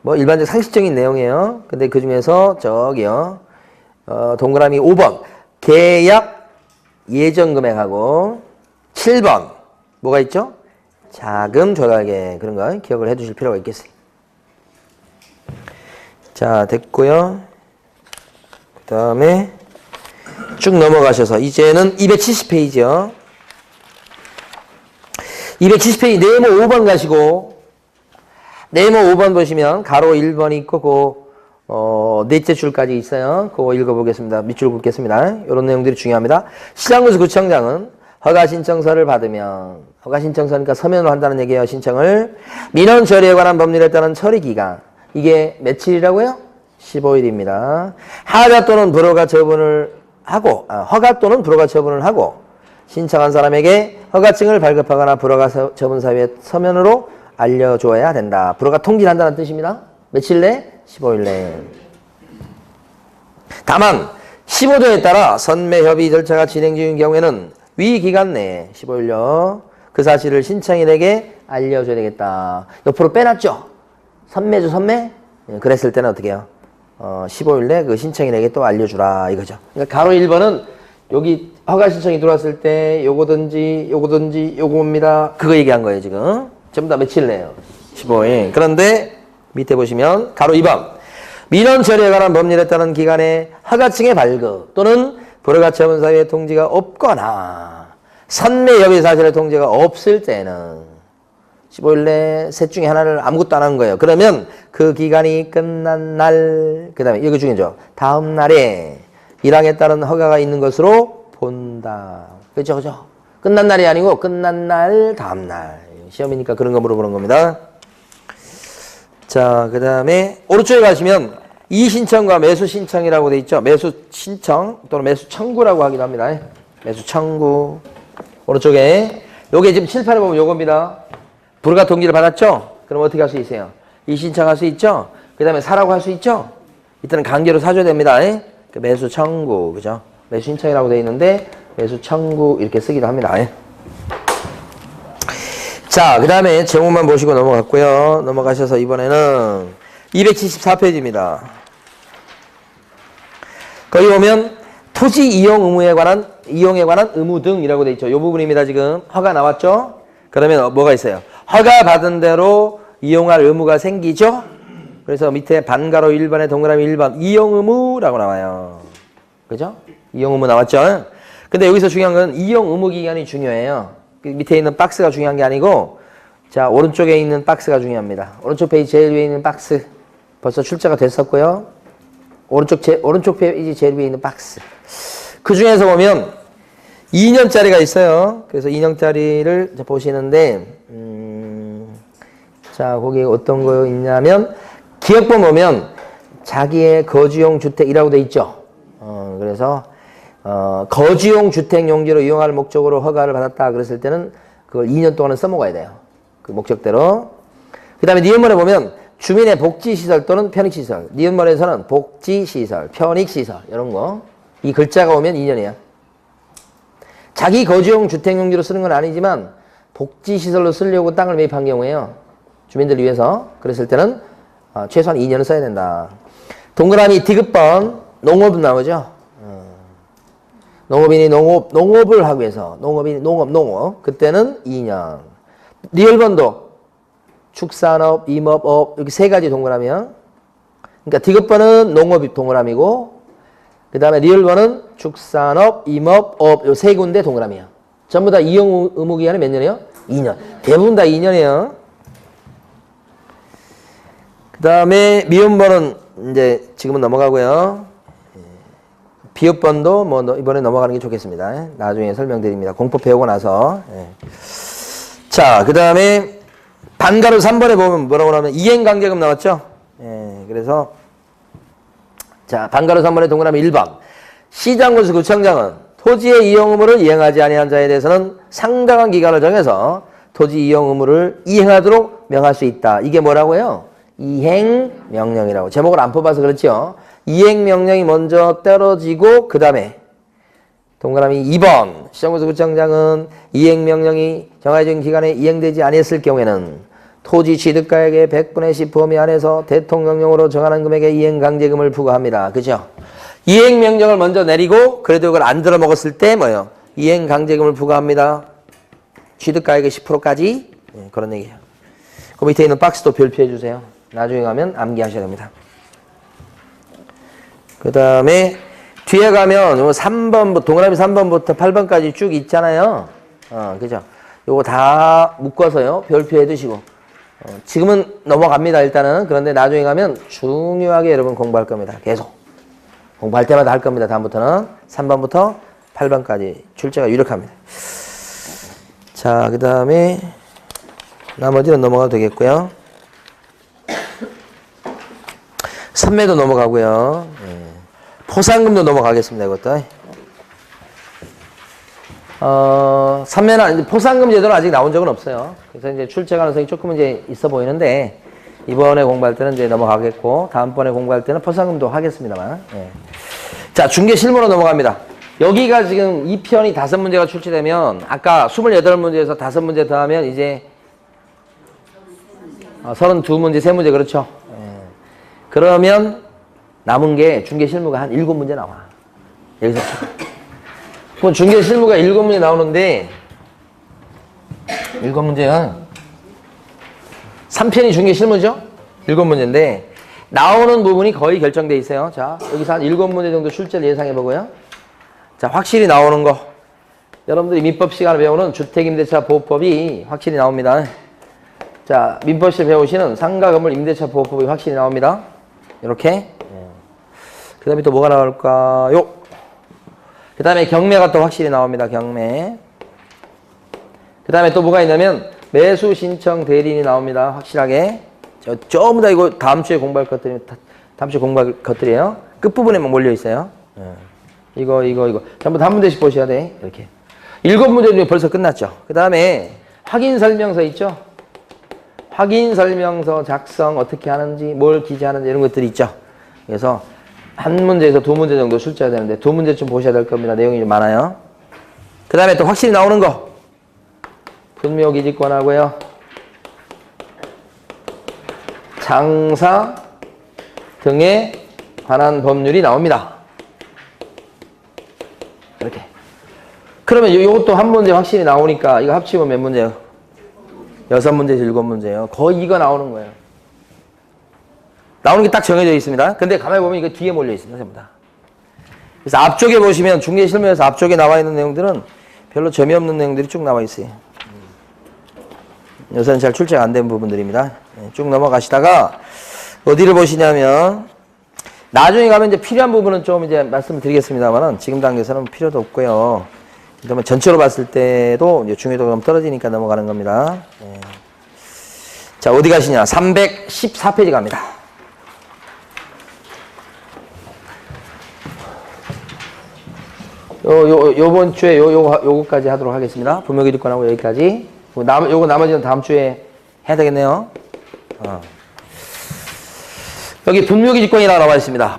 뭐 일반적 상식적인 내용이에요. 근데 그 중에서 저기요 동그라미 5번 계약 예정 금액하고 7번 뭐가 있죠? 자금 조달계 그런 거 기억을 해 두실 필요가 있겠어요. 자 됐고요. 그 다음에 쭉 넘어가셔서 이제는 270페이지요. 270페이지 네모 5번 가시고 네모 5번 보시면 가로 1번 있고 넷째 줄까지 있어요. 그거 읽어보겠습니다. 밑줄 긋겠습니다. 이런 내용들이 중요합니다. 시장군수구청장은 허가신청서를 받으면 허가신청서니까 서면으로 한다는 얘기예요. 신청을 민원 처리에 관한 법률에 따른 처리기간 이게 며칠이라고요? 15일입니다. 하자 또는 불허가 처분을 하고 허가 또는 불허가 처분을 하고 신청한 사람에게 허가증을 발급하거나 불허가 처분 사유에 서면으로 알려줘야 된다. 불허가 통지한다는 뜻입니다. 며칠 내? 15일 내. 다만 15조에 따라 선매 협의 절차가 진행 중인 경우에는 위 기간 내에 15일요. 그 사실을 신청인에게 알려줘야 되겠다. 옆으로 빼놨죠? 선매죠, 선매? 그랬을 때는 어떻게 해요? 15일 내 그 신청인에게 또 알려주라 이거죠. 그러니까 가로 1번은 여기 허가 신청이 들어왔을 때 요거든지 요거입니다. 그거 얘기한 거예요, 지금. 전부 다 며칠 내요? 15일. 그런데 밑에 보시면 가로 2번. 민원 처리에 관한 법률에 따른 기간에 허가증의 발급 또는 불허가 처분 사유의 통지가 없거나 선매 협의 사실의 통지가 없을 때는 15일 내 셋 중에 하나를 아무것도 안 한 거예요. 그러면 그 기간이 끝난 날, 그 다음에 이거 중요죠. 다음 날에 1항에 따른 허가가 있는 것으로 본다. 그죠, 그죠? 끝난 날이 아니고 끝난 날, 다음 날. 시험이니까 그런 거 물어보는 겁니다. 자, 그 다음에 오른쪽에 가시면 이신청과 매수신청이라고 돼 있죠. 매수신청 또는 매수청구라고 하기도 합니다. 매수청구. 오른쪽에. 요게 지금 칠판에 보면 요겁니다. 불허가 통지를 받았죠? 그럼 어떻게 할 수 있어요? 이신청할 수 있죠? 그 다음에 사라고 할 수 있죠? 이때는 강제로 사줘야 됩니다. 그 매수청구. 그죠? 매수신청이라고 돼 있는데 매수청구 이렇게 쓰기도 합니다. 자, 그 다음에 제목만 보시고 넘어갔고요. 넘어가셔서 이번에는 274페이지입니다. 거기 보면 토지 이용 의무에 관한 이용에 관한 의무 등이라고 돼 있죠. 이 부분입니다. 지금 허가 나왔죠? 그러면 뭐가 있어요? 허가 받은 대로 이용할 의무가 생기죠? 그래서 밑에 반가로 1번에 동그라미 1번 이용 의무라고 나와요. 그죠? 이용 의무 나왔죠? 근데 여기서 중요한 건 이용 의무기간이 중요해요. 밑에 있는 박스가 중요한 게 아니고 자, 오른쪽에 있는 박스가 중요합니다. 오른쪽 페이지 제일 위에 있는 박스. 벌써 출제가 됐었고요. 오른쪽 페이지 제일 위에 있는 박스. 그 중에서 보면 2년짜리가 있어요. 그래서 2년짜리를 보시는데, 자, 거기 어떤 거 있냐면, 기억본 보면, 자기의 거주용 주택이라고 돼 있죠. 그래서, 거주용 주택 용지로 이용할 목적으로 허가를 받았다. 그랬을 때는 그걸 2년 동안은 써먹어야 돼요. 그 목적대로. 그 다음에 니은문에 보면, 주민의 복지시설 또는 편익시설. 니은문에서는 복지시설, 편익시설, 이런 거. 이 글자가 오면 2년이에요. 자기 거주용 주택용지로 쓰는 건 아니지만 복지시설로 쓰려고 땅을 매입한 경우에요. 주민들을 위해서. 그랬을 때는 최소한 2년은 써야 된다. 동그라미 디귿번 농업 나오죠. 농업인이 농업을 하기 위해서 농업인이 농업 그때는 2년. 리을번도 축산업, 임업업 이렇게 세 가지 동그라미요. 그러니까 디귿번은 농업이 동그라미고 그 다음에 리을번은 축산업, 임업업 요 세 군데 동그라미요. 전부 다 이용 의무기간이 몇 년이에요? 2년. 대부분 다 2년이에요. 그 다음에 미음번은 이제 지금은 넘어가고요. 비읍번도 뭐 이번에 넘어가는 게 좋겠습니다. 나중에 설명드립니다. 공법 배우고 나서. 자, 그 다음에 반가로 3번에 보면 뭐라고 나오면 이행강제금 나왔죠? 그래서 자, 반가로 3번의 동그라미 1번. 시장군수 구청장은 토지의 이용 의무를 이행하지 아니한 자에 대해서는 상당한 기간을 정해서 토지 이용 의무를 이행하도록 명할 수 있다. 이게 뭐라고요? 이행명령이라고. 제목을 안 뽑아서 그렇죠. 이행명령이 먼저 떨어지고 그 다음에 동그라미 2번. 시장군수 구청장은 이행명령이 정해진 기간에 이행되지 아니했을 경우에는 토지 취득가액의 100분의 10 범위 안에서 대통령령으로 정하는 금액의 이행강제금을 부과합니다. 그죠? 이행명령을 먼저 내리고 그래도 이걸 안 들어먹었을 때 뭐예요? 이행강제금을 부과합니다. 취득가액의 10%까지 그런 얘기예요. 그 밑에 있는 박스도 별표해 주세요. 나중에 가면 암기하셔야 됩니다. 그 다음에 뒤에 가면 요 3번, 동그라미 3번부터 8번까지 쭉 있잖아요. 그죠? 요거 다 묶어서요. 별표해 두시고. 지금은 넘어갑니다, 일단은. 그런데 나중에 가면 중요하게 여러분 공부할 겁니다. 계속. 공부할 때마다 할 겁니다. 다음부터는 3번부터 8번까지 출제가 유력합니다. 자, 그 다음에 나머지는 넘어가도 되겠고요. 선매도 넘어가고요. 포상금도 넘어가겠습니다, 이것도. 선매는 포상금 제도는 아직 나온 적은 없어요. 그래서 이제 출제 가능성이 조금 이제 있어 보이는데, 이번에 공부할 때는 이제 넘어가겠고, 다음번에 공부할 때는 포상금도 하겠습니다만. 자, 중개 실무로 넘어갑니다. 여기가 지금 2편이 5문제가 출제되면, 아까 28문제에서 5문제 더하면 이제 32문제, 3문제, 그렇죠? 그러면 남은 게 중개 실무가 한 7문제 나와. 여기서. 그럼 중개 실무가 7문제 나오는데, 7문제가 3편이 중개 실무죠? 7문제인데, 나오는 부분이 거의 결정돼 있어요. 자, 여기서 한 7문제 정도 출제를 예상해 보고요. 자, 확실히 나오는 거. 여러분들이 민법 시간을 배우는 주택임대차 보호법이 확실히 나옵니다. 자, 민법실 배우시는 상가 건물 임대차 보호법이 확실히 나옵니다. 이렇게. 그 다음에 또 뭐가 나올까요? 그 다음에 경매가 또 확실히 나옵니다. 경매. 그 다음에 또 뭐가 있냐면 매수 신청 대리인이 나옵니다. 확실하게. 전부 다 이거 다음 주에 공부할 것들이에요. 끝부분에만 몰려 있어요. 이거. 전부 다 한 문제씩 보셔야 돼. 이렇게. 7문제는 벌써 끝났죠. 그 다음에 확인 설명서 있죠? 확인 설명서 작성 어떻게 하는지, 뭘 기재하는지 이런 것들이 있죠. 그래서 한 문제에서 2문제 정도 출제가 되는데 2문제쯤 보셔야 될 겁니다. 내용이 좀 많아요. 그 다음에 또 확실히 나오는 거. 분묘기지권하고요. 장사 등에 관한 법률이 나옵니다. 이렇게. 그러면 이것도 한 문제 확실히 나오니까 이거 합치면 몇 문제예요? 6문제에서 7문제예요. 거의 이거 나오는 거예요. 나오는 게 딱 정해져 있습니다. 근데 가만히 보면 이거 뒤에 몰려 있습니다. 전부 다. 그래서 앞쪽에 보시면 중개실무에서 앞쪽에 나와 있는 내용들은 별로 재미없는 내용들이 쭉 나와 있어요. 요새는 잘 출제가 안 된 부분들입니다. 쭉 넘어가시다가 어디를 보시냐면 나중에 가면 이제 필요한 부분은 좀 이제 말씀을 드리겠습니다만은 지금 단계에서는 필요도 없고요. 그다음에 전체로 봤을 때도 이제 중요도가 좀 떨어지니까 넘어가는 겁니다. 자, 어디 가시냐? 314페이지 갑니다. 요번 주에 요거까지 하도록 하겠습니다. 분묘기득권하고 여기까지. 요거 나머지는 다음 주에 해야 되겠네요. 여기 분묘기득권이라고 나와 있습니다.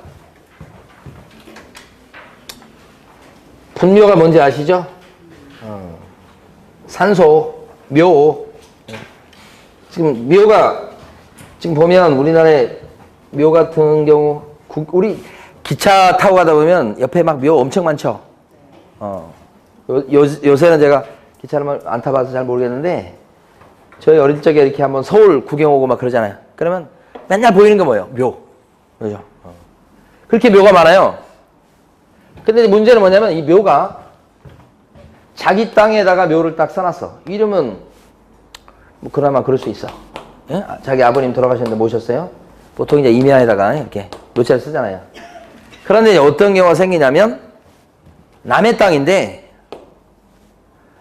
분묘가 뭔지 아시죠? 산소, 묘. 지금 묘가, 지금 보면 우리나라에 묘 같은 경우, 우리 기차 타고 가다 보면 옆에 막 묘 엄청 많죠? 요새는 제가 기차를 안 타봐서 잘 모르겠는데, 저희 어릴 적에 이렇게 한번 서울 구경 오고 막 그러잖아요. 그러면 맨날 보이는 거 뭐예요? 묘. 그죠? 그렇게 묘가 많아요. 근데 문제는 뭐냐면 이 묘가 자기 땅에다가 묘를 딱 써놨어. 이러면 뭐 그나마 그럴 수 있어. 예? 자기 아버님 돌아가셨는데 모셨어요. 보통 이제 임야에다가 이렇게 묘체를 쓰잖아요. 그런데 어떤 경우가 생기냐면 남의 땅인데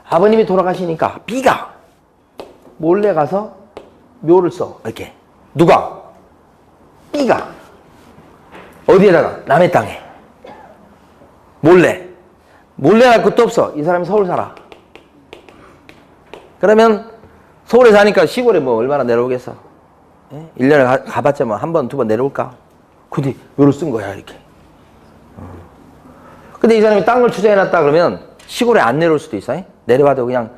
아버님이 돌아가시니까 B가 몰래 가서 묘를 써. 이렇게. 누가? B가. 어디에다가? 남의 땅에. 몰래 갈 것도 없어. 이 사람이 서울 살아. 그러면 서울에 사니까 시골에 뭐 얼마나 내려오겠어. 예? 1년에 가봤자 뭐 한 번, 두 번 내려올까. 근데 묘를 쓴 거야 이렇게. 근데 이 사람이 땅을 투자해놨다 그러면 시골에 안 내려올 수도 있어. 내려와도 그냥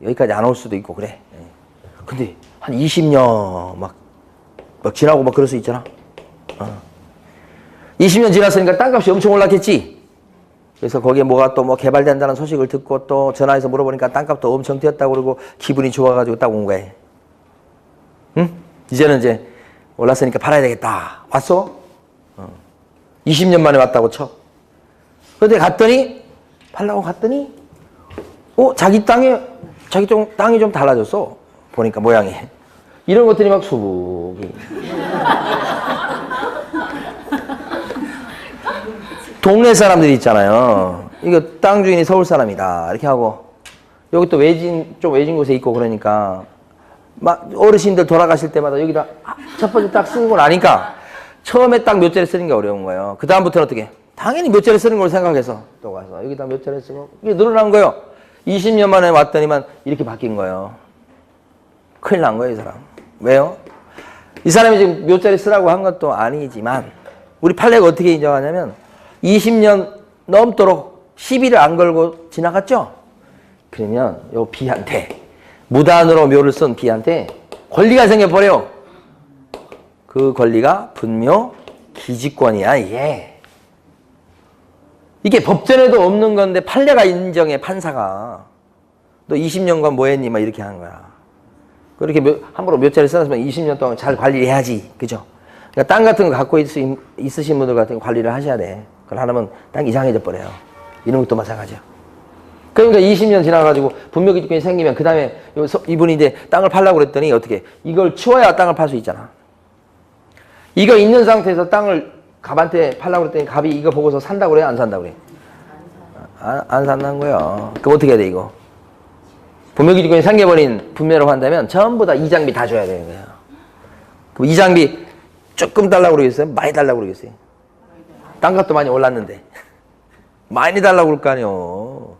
여기까지 안 올 수도 있고 그래. 근데 한 20년 막 지나고 막 그럴 수 있잖아. 20년 지났으니까 땅값이 엄청 올랐겠지. 그래서 거기에 뭐가 또 뭐 개발된다는 소식을 듣고 또 전화해서 물어보니까 땅값도 엄청 뛰었다고 그러고 기분이 좋아가지고 딱 온 거예요. 응? 이제는 이제 올랐으니까 팔아야 되겠다. 왔어? 20년 만에 왔다고 쳐. 근데 팔라고 갔더니 자기 땅이 좀 달라졌어. 보니까 모양이. 이런 것들이 막 수북이. 동네 사람들이 있잖아요. 이거 땅 주인이 서울 사람이다. 이렇게 하고 여기 또 좀 외진 곳에 있고 그러니까 막 어르신들 돌아가실 때마다 여기다 첫 번째 딱 쓰고 나니까 처음에 딱 몇 자리 쓰는 게 어려운 거예요. 그 다음부터는 어떻게? 당연히 몇 자리 쓰는 걸 생각해서 또 가서 여기다 몇 자리 쓰고 이게 늘어난 거예요. 20년 만에 왔더니만 이렇게 바뀐 거예요. 큰일 난 거예요, 이 사람. 왜요? 이 사람이 지금 몇 자리 쓰라고 한 것도 아니지만 우리 판례가 어떻게 인정하냐면 20년 넘도록 시비를 안 걸고 지나갔죠? 그러면 요 B한테 무단으로 묘를 쓴 B한테 권리가 생겨버려. 그 권리가 분묘 기지권이야 이게. 이게 법전에도 없는 건데 판례가 인정해. 판사가. 너 20년간 뭐 했니? 막 이렇게 하는 거야. 그렇게 함부로 몇 자리 써놨으면 20년 동안 잘 관리해야지. 그죠? 그러니까 땅 같은 거 갖고 있으신 분들 같은 거 관리를 하셔야 돼. 그걸 안 하면 땅 이상해져 버려요. 이런 것도 마찬가지야. 그러니까 20년 지나가지고 분묘기득권이 생기면 그 다음에 이분이 이제 땅을 팔려고 그랬더니 어떻게 이걸 치워야 땅을 팔 수 있잖아. 이거 있는 상태에서 땅을 갑한테 팔려고 그랬더니 갑이 이거 보고서 산다고 그래? 안 산다고 그래? 안 산다는 거예요. 그럼 어떻게 해야 돼 이거? 분묘기득권이 생겨버린 분묘라고 한다면 전부 다 이장비 다 줘야 되는 거예요. 그럼 이장비 조금 달라고 그러겠어요? 많이 달라고 그러겠어요? 땅값도 많이 올랐는데 많이 달라고 그럴 거 아니에요.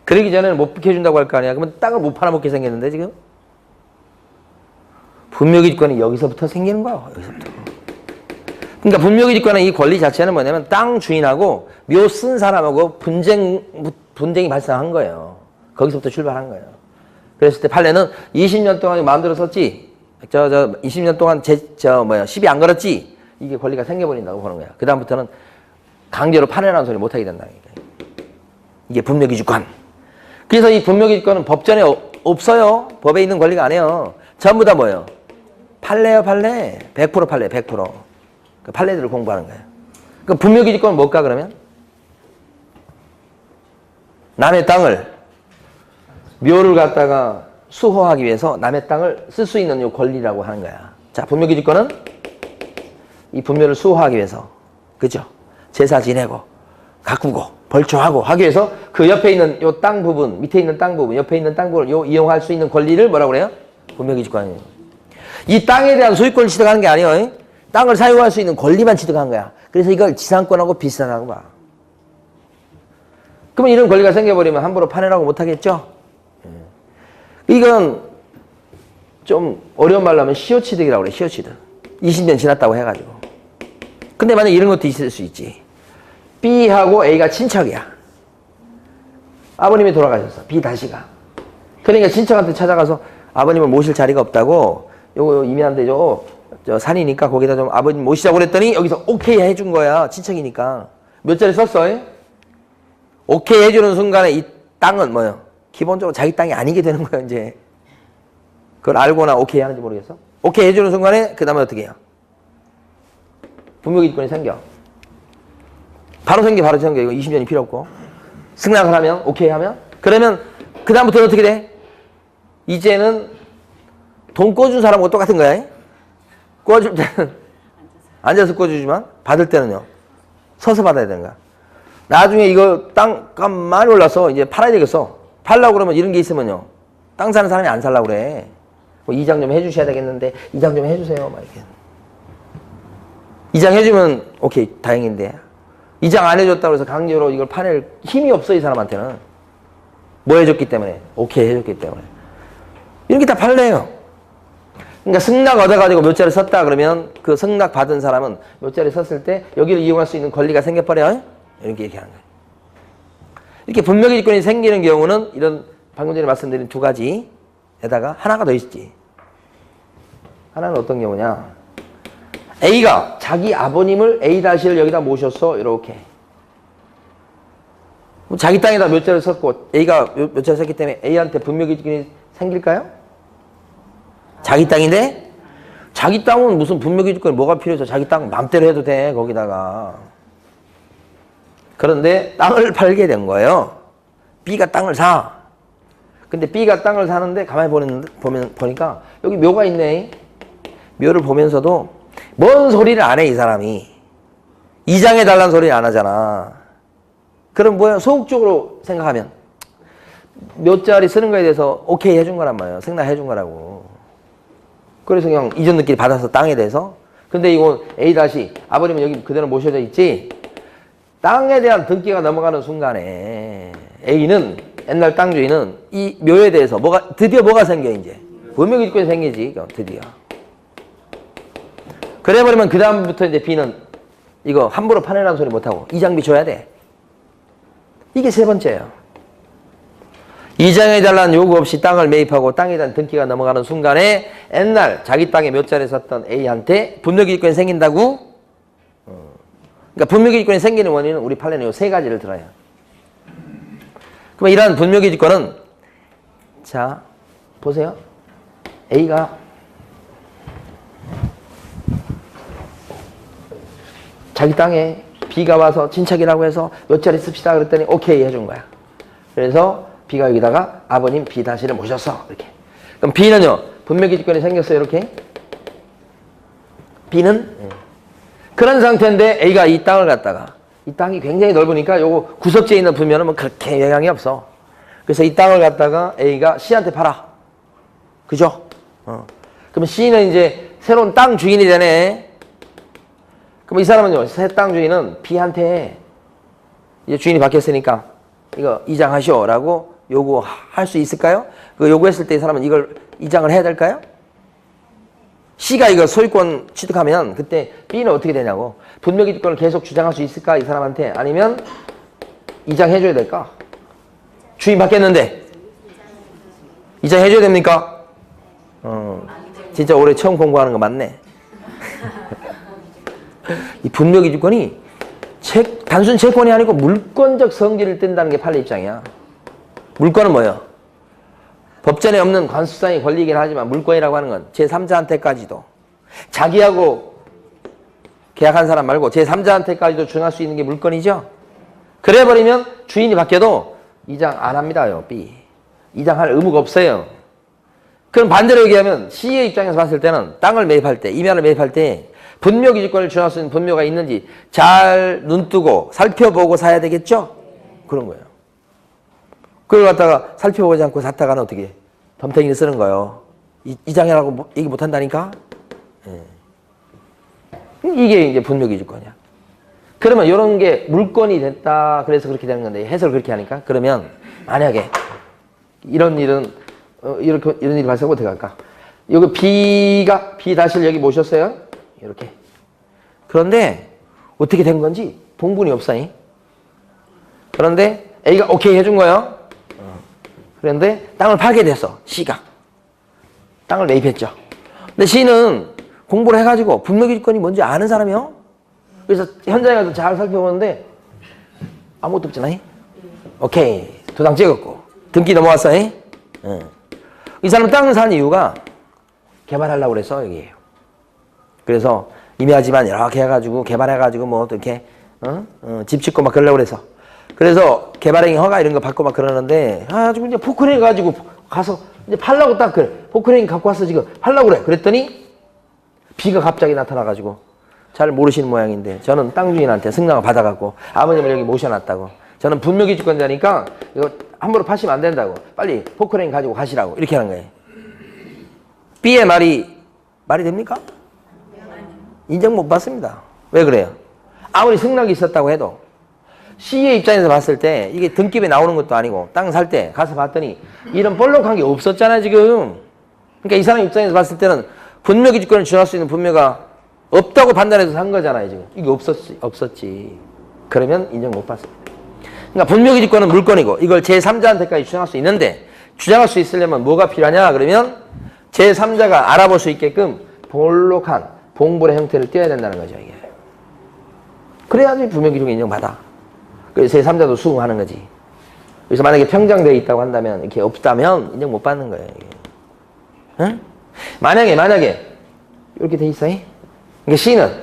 그러기 전에는 못 비켜준다고 할 거 아니야. 그러면 땅을 못 팔아먹게 생겼는데 지금 분묘기득권이 여기서부터 생기는 거야. 여기서부터. 그러니까 분묘기득권의 이 권리 자체는 뭐냐면 땅 주인하고 묘 쓴 사람하고 분쟁이 발생한 거예요. 거기서부터 출발한 거예요. 그랬을 때 판례는 20년 동안 마음대로 썼지. 20년 동안 시비 안 걸었지. 이게 권리가 생겨버린다고 보는 거야. 그 다음부터는 강제로 팔아라는 소리 못하게 된다는 거예요. 이게 분묘기득권. 그래서 이 분묘기득권은 법전에 없어요. 법에 있는 권리가 아니에요. 전부 다 뭐예요? 판례요, 판례. 100% 판례, 100%. 그 판례들을 공부하는 거예요. 그 분묘기득권은 뭘까 그러면? 남의 땅을 묘를 갖다가 수호하기 위해서 남의 땅을 쓸 수 있는 요 권리라고 하는 거야. 자, 분묘기지권은 이 분묘를 수호하기 위해서, 그죠? 제사 지내고 가꾸고 벌초하고 하기 위해서 그 옆에 있는 요 땅 부분, 밑에 있는 땅 부분, 옆에 있는 땅 부분을 요 이용할 수 있는 권리를 뭐라고 그래요? 분묘기지권이에요. 이 땅에 대한 소유권을 취득하는 게 아니에요. 땅을 사용할 수 있는 권리만 취득한 거야. 그래서 이걸 지상권하고 비슷하다고 봐. 그러면 이런 권리가 생겨버리면 함부로 파내라고 못하겠죠? 이건 좀 어려운 말로 하면 시효취득이라고 그래. 시효취득. 20년 지났다고 해가지고. 근데 만약에 이런 것도 있을 수 있지. B하고 A가 친척이야. 아버님이 돌아가셨어. B 다시가. 그러니까 친척한테 찾아가서 아버님을 모실 자리가 없다고, 요거 이민한데 저 산이니까 거기다 좀 아버님 모시자고 그랬더니 여기서 오케이 해준 거야. 친척이니까. 몇 자리 썼어? 오케이 해주는 순간에 이 땅은 뭐예요? 기본적으로 자기 땅이 아니게 되는 거예요, 이제. 그걸 알고나 오케이 하는지 모르겠어? 오케이 해주는 순간에 그 다음에 어떻게 해요? 분묘기지권이 생겨. 바로 생겨. 이거 20년이 필요 없고. 승낙을 하면, 오케이 하면. 그러면 그 다음부터는 어떻게 돼? 이제는 돈 꿔준 사람하고 똑같은 거야. 꿔줄 때는 앉아서 꿔주지만 받을 때는요. 서서 받아야 되는 거야. 나중에 이거 땅값 많이 올라서 이제 팔아야 되겠어. 팔려고 그러면 이런 게 있으면요. 땅 사는 사람이 안 살려고 그래. 뭐 이장 좀 해주셔야 되겠는데 이장 좀 해주세요. 막 이렇게. 이장 해주면 오케이 다행인데 이장 안 해줬다고 해서 강제로 이걸 파낼 힘이 없어. 이 사람한테는. 뭐 해줬기 때문에. 오케이 해줬기 때문에. 이런 게 다 팔래요. 그러니까 승낙 얻어가지고 몇 자리 썼다 그러면 그 승낙 받은 사람은 몇 자리 썼을 때 여기를 이용할 수 있는 권리가 생겨버려요. 이렇게 얘기하는 거예요. 이렇게 분묘기지권이 생기는 경우는 이런 방금 전에 말씀드린 두 가지에다가 하나가 더 있지. 하나는 어떤 경우냐. A가 자기 아버님을 A-를 여기다 모셨어. 이렇게. 자기 땅에다 몇 자리 썼고 A가 몇 자리 썼기 때문에 A한테 분묘기지권이 생길까요? 자기 땅인데 자기 땅은 무슨 분묘기지권이 뭐가 필요해서 자기 땅 맘대로 해도 돼. 거기다가. 그런데 땅을 팔게 된 거예요. B가 땅을 사. 근데 B가 땅을 사는데 가만히 보니까 여기 묘가 있네. 묘를 보면서도 뭔 소리를 안 해, 이 사람이. 이장해달라는 소리를 안 하잖아. 그럼 뭐야? 소극적으로 생각하면 몇 자리 쓰는 거에 대해서 오케이 해준 거란 말이에요. 승낙해준 거라고. 그래서 그냥 이전들끼리 받아서 땅에 대해서. 근데 이건 A 다시 아버님은 여기 그대로 모셔져 있지. 땅에 대한 등기가 넘어가는 순간에 A는 옛날 땅 주인은 이 묘에 대해서 드디어 뭐가 생겨 이제 분묘기지권이 생기지. 드디어. 그래버리면 그 다음부터 이제 B는 이거 함부로 파내라는 소리 못하고 이장비 줘야 돼. 이게 세 번째예요. 이장해달라는 요구 없이 땅을 매입하고 땅에 대한 등기가 넘어가는 순간에 옛날 자기 땅에 몇 자리 썼던 A한테 분묘기지권이 생긴다고. 그러니까 분묘기지권이 생기는 원인은 우리 판례는 요 세 가지를 들어요. 그럼 이러한 분묘기지권은 자 보세요. A가 자기 땅에 B가 와서 친척이라고 해서 몇 자리 씁시다 그랬더니 오케이 해준 거야. 그래서 B가 여기다가 아버님 B 다시를 모셨어. 이렇게. 그럼 B는요 분묘기지권이 생겼어요. 이렇게. B는 그런 상태인데 A가 이 땅을 갖다가 이 땅이 굉장히 넓으니까 요거 구석지에 있는 분묘는 뭐 그렇게 영향이 없어. 그래서 이 땅을 갖다가 A가 C한테 팔아. 그죠? 그럼 C는 이제 새로운 땅 주인이 되네. 그럼 이 사람은요, 새 땅 주인은 B한테 이제 주인이 바뀌었으니까 이거 이장하시오라고 요구할 수 있을까요? 그 요구했을 때 이 사람은 이걸 이장을 해야 될까요? C가 이거 소유권 취득하면 그때 B는 어떻게 되냐고. 분묘기지권을 계속 주장할 수 있을까? 이 사람한테. 아니면 이장해줘야 될까? 주인 바뀌었는데 이장해줘야 됩니까? 진짜 올해 처음 공부하는 거 맞네. 이 분묘기지권이 단순 채권이 아니고 물권적 성질을 띈다는 게 판례 입장이야. 물권은 뭐예요? 법전에 없는 관수상의 권리이긴 하지만 물권이라고 하는 건 제3자한테까지도 자기하고 계약한 사람 말고 제3자한테까지도 주장할 수 있는 게 물권이죠. 그래버리면 주인이 바뀌어도 이장 안 합니다요. B. 이장할 의무가 없어요. 그럼 반대로 얘기하면 C의 입장에서 봤을 때는 땅을 매입할 때, 임야를 매입할 때 분묘기지권을 주장할 수 있는 분묘가 있는지 잘 눈뜨고 살펴보고 사야 되겠죠? 그런 거예요. 그걸 갖다가 살펴보지 않고 샀다가는 어떻게 해? 덤탱이를 쓰는 거예요. 이장이라고 얘기 못 한다니까? 예. 이게 이제 분묘기지권이야. 그러면 이런 게 물건이 됐다. 그래서 그렇게 되는 건데 해석을 그렇게 하니까 그러면 만약에 이런 일은 이런 일이 발생하면 어떻게 할까? 여기 B가 B 다시를 여기 모셨어요. 이렇게. 그런데 어떻게 된 건지 봉분이 없어요. 그런데 A가 오케이 해준 거예요. 그런데 땅을 팔게 됐어. C가. 땅을 매입했죠. 근데 C는 공부를 해가지고 분묘기지권이 뭔지 아는 사람이요. 그래서 현장에 가서 잘 살펴보는데 아무것도 없잖아요. 오케이. 도장 찍었고 등기 넘어왔어. 이 사람은 땅을 산 이유가 개발하려고 그래서 여기에요. 그래서 임야지만 이렇게 해가지고 개발해가지고 뭐 어떻게 집 짓고 막 그러려고 그래서 그래서 개발행위 허가 이런 거 받고 막 그러는데 지금 이제 포크레인 가지고 가서 이제 팔라고 딱 그래. 포크레인 갖고 와서 지금 팔라고 그래. 그랬더니 B가 갑자기 나타나가지고 잘 모르시는 모양인데 저는 땅 주인한테 승낙을 받아갖고 아버님을 여기 모셔놨다고. 저는 분묘기지권자니까 이거 함부로 파시면 안 된다고. 빨리 포크레인 가지고 가시라고. 이렇게 하는 거예요. B의 말이 됩니까? 인정 못 받습니다. 왜 그래요? 아무리 승낙이 있었다고 해도 C의 입장에서 봤을 때 이게 등기부에 나오는 것도 아니고 땅 살 때 가서 봤더니 이런 볼록한 게 없었잖아요 지금. 그러니까 이 사람 입장에서 봤을 때는 분묘기지권을 주장할 수 있는 분묘가 없다고 판단해서 산 거잖아요 지금. 이게 없었지. 그러면 인정 못 받습니다. 그러니까 분묘기지권은 물건이고 이걸 제3자한테까지 주장할 수 있는데 주장할 수 있으려면 뭐가 필요하냐 그러면 제3자가 알아볼 수 있게끔 볼록한 봉불의 형태를 띄어야 된다는 거죠 이게. 그래야지 분묘기지권 인정받아. 그래서 제3자도 수긍하는 거지. 그래서 만약에 평정되어 있다고 한다면 이렇게 없다면 인정 못 받는 거예요 이게. 응? 만약에 이렇게 돼 있어요. 그러니까 C는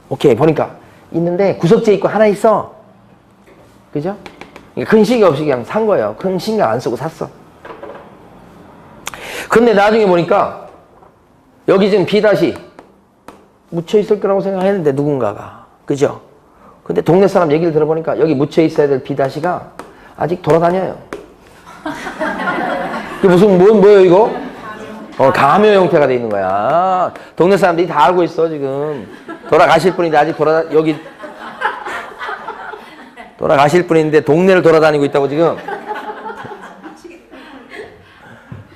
오케이 보니까 있는데 구석재 있고 하나 있어. 그죠? 그러니까 큰 신경 없이 그냥 산 거예요. 큰 신경 안 쓰고 샀어. 근데 나중에 보니까 여기 지금 B 다시 묻혀 있을 거라고 생각했는데 누군가가. 그죠? 근데 동네 사람 얘기를 들어보니까 여기 묻혀 있어야 될 B 다시가 아직 돌아다녀요. 이게 무슨 뭐예요 이거? 가묘 형태가 돼 있는 거야. 동네 사람들이 다 알고 있어 지금. 돌아가실 분인데 아직 여기 돌아가실 분인데 동네를 돌아다니고 있다고 지금.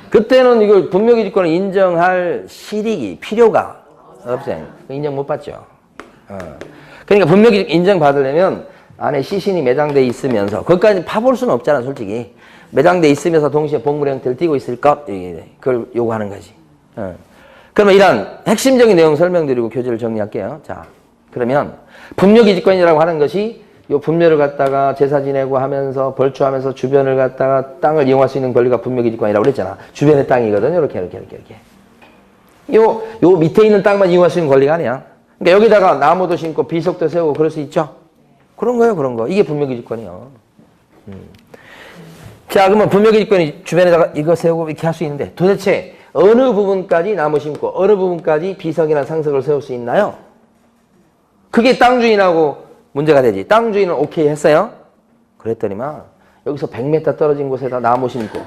그때는 이걸 분묘기지권을 인정할 실익이 필요가 없어요. 인정 못 받죠. 그러니까 분묘기지권 인정받으려면 안에 시신이 매장돼 있으면서 거기까지 파볼 수는 없잖아 솔직히. 매장돼 있으면서 동시에 복물 형태를 띠고 있을 것 그걸 요구하는 거지. 그러면 이런 핵심적인 내용 설명드리고 교재를 정리할게요. 자, 그러면 분묘기지권이라고 하는 것이 요 분묘를 갖다가 제사 지내고 하면서 벌초하면서 주변을 갖다가 땅을 이용할 수 있는 권리가 분묘기지권이라고 그랬잖아. 주변의 땅이거든요. 이렇게. 요 밑에 있는 땅만 이용할 수 있는 권리가 아니야. 그러니까 여기다가 나무도 심고 비석도 세우고 그럴 수 있죠. 그런 거예요, 그런 거. 이게 분묘기지권이요. 자, 그러면 분묘기지권이 주변에다가 이거 세우고 이렇게 할 수 있는데 도대체 어느 부분까지 나무 심고 어느 부분까지 비석이나 상석을 세울 수 있나요? 그게 땅 주인하고 문제가 되지. 땅 주인은 오케이 했어요. 그랬더니만 여기서 100m 떨어진 곳에다 나무 심고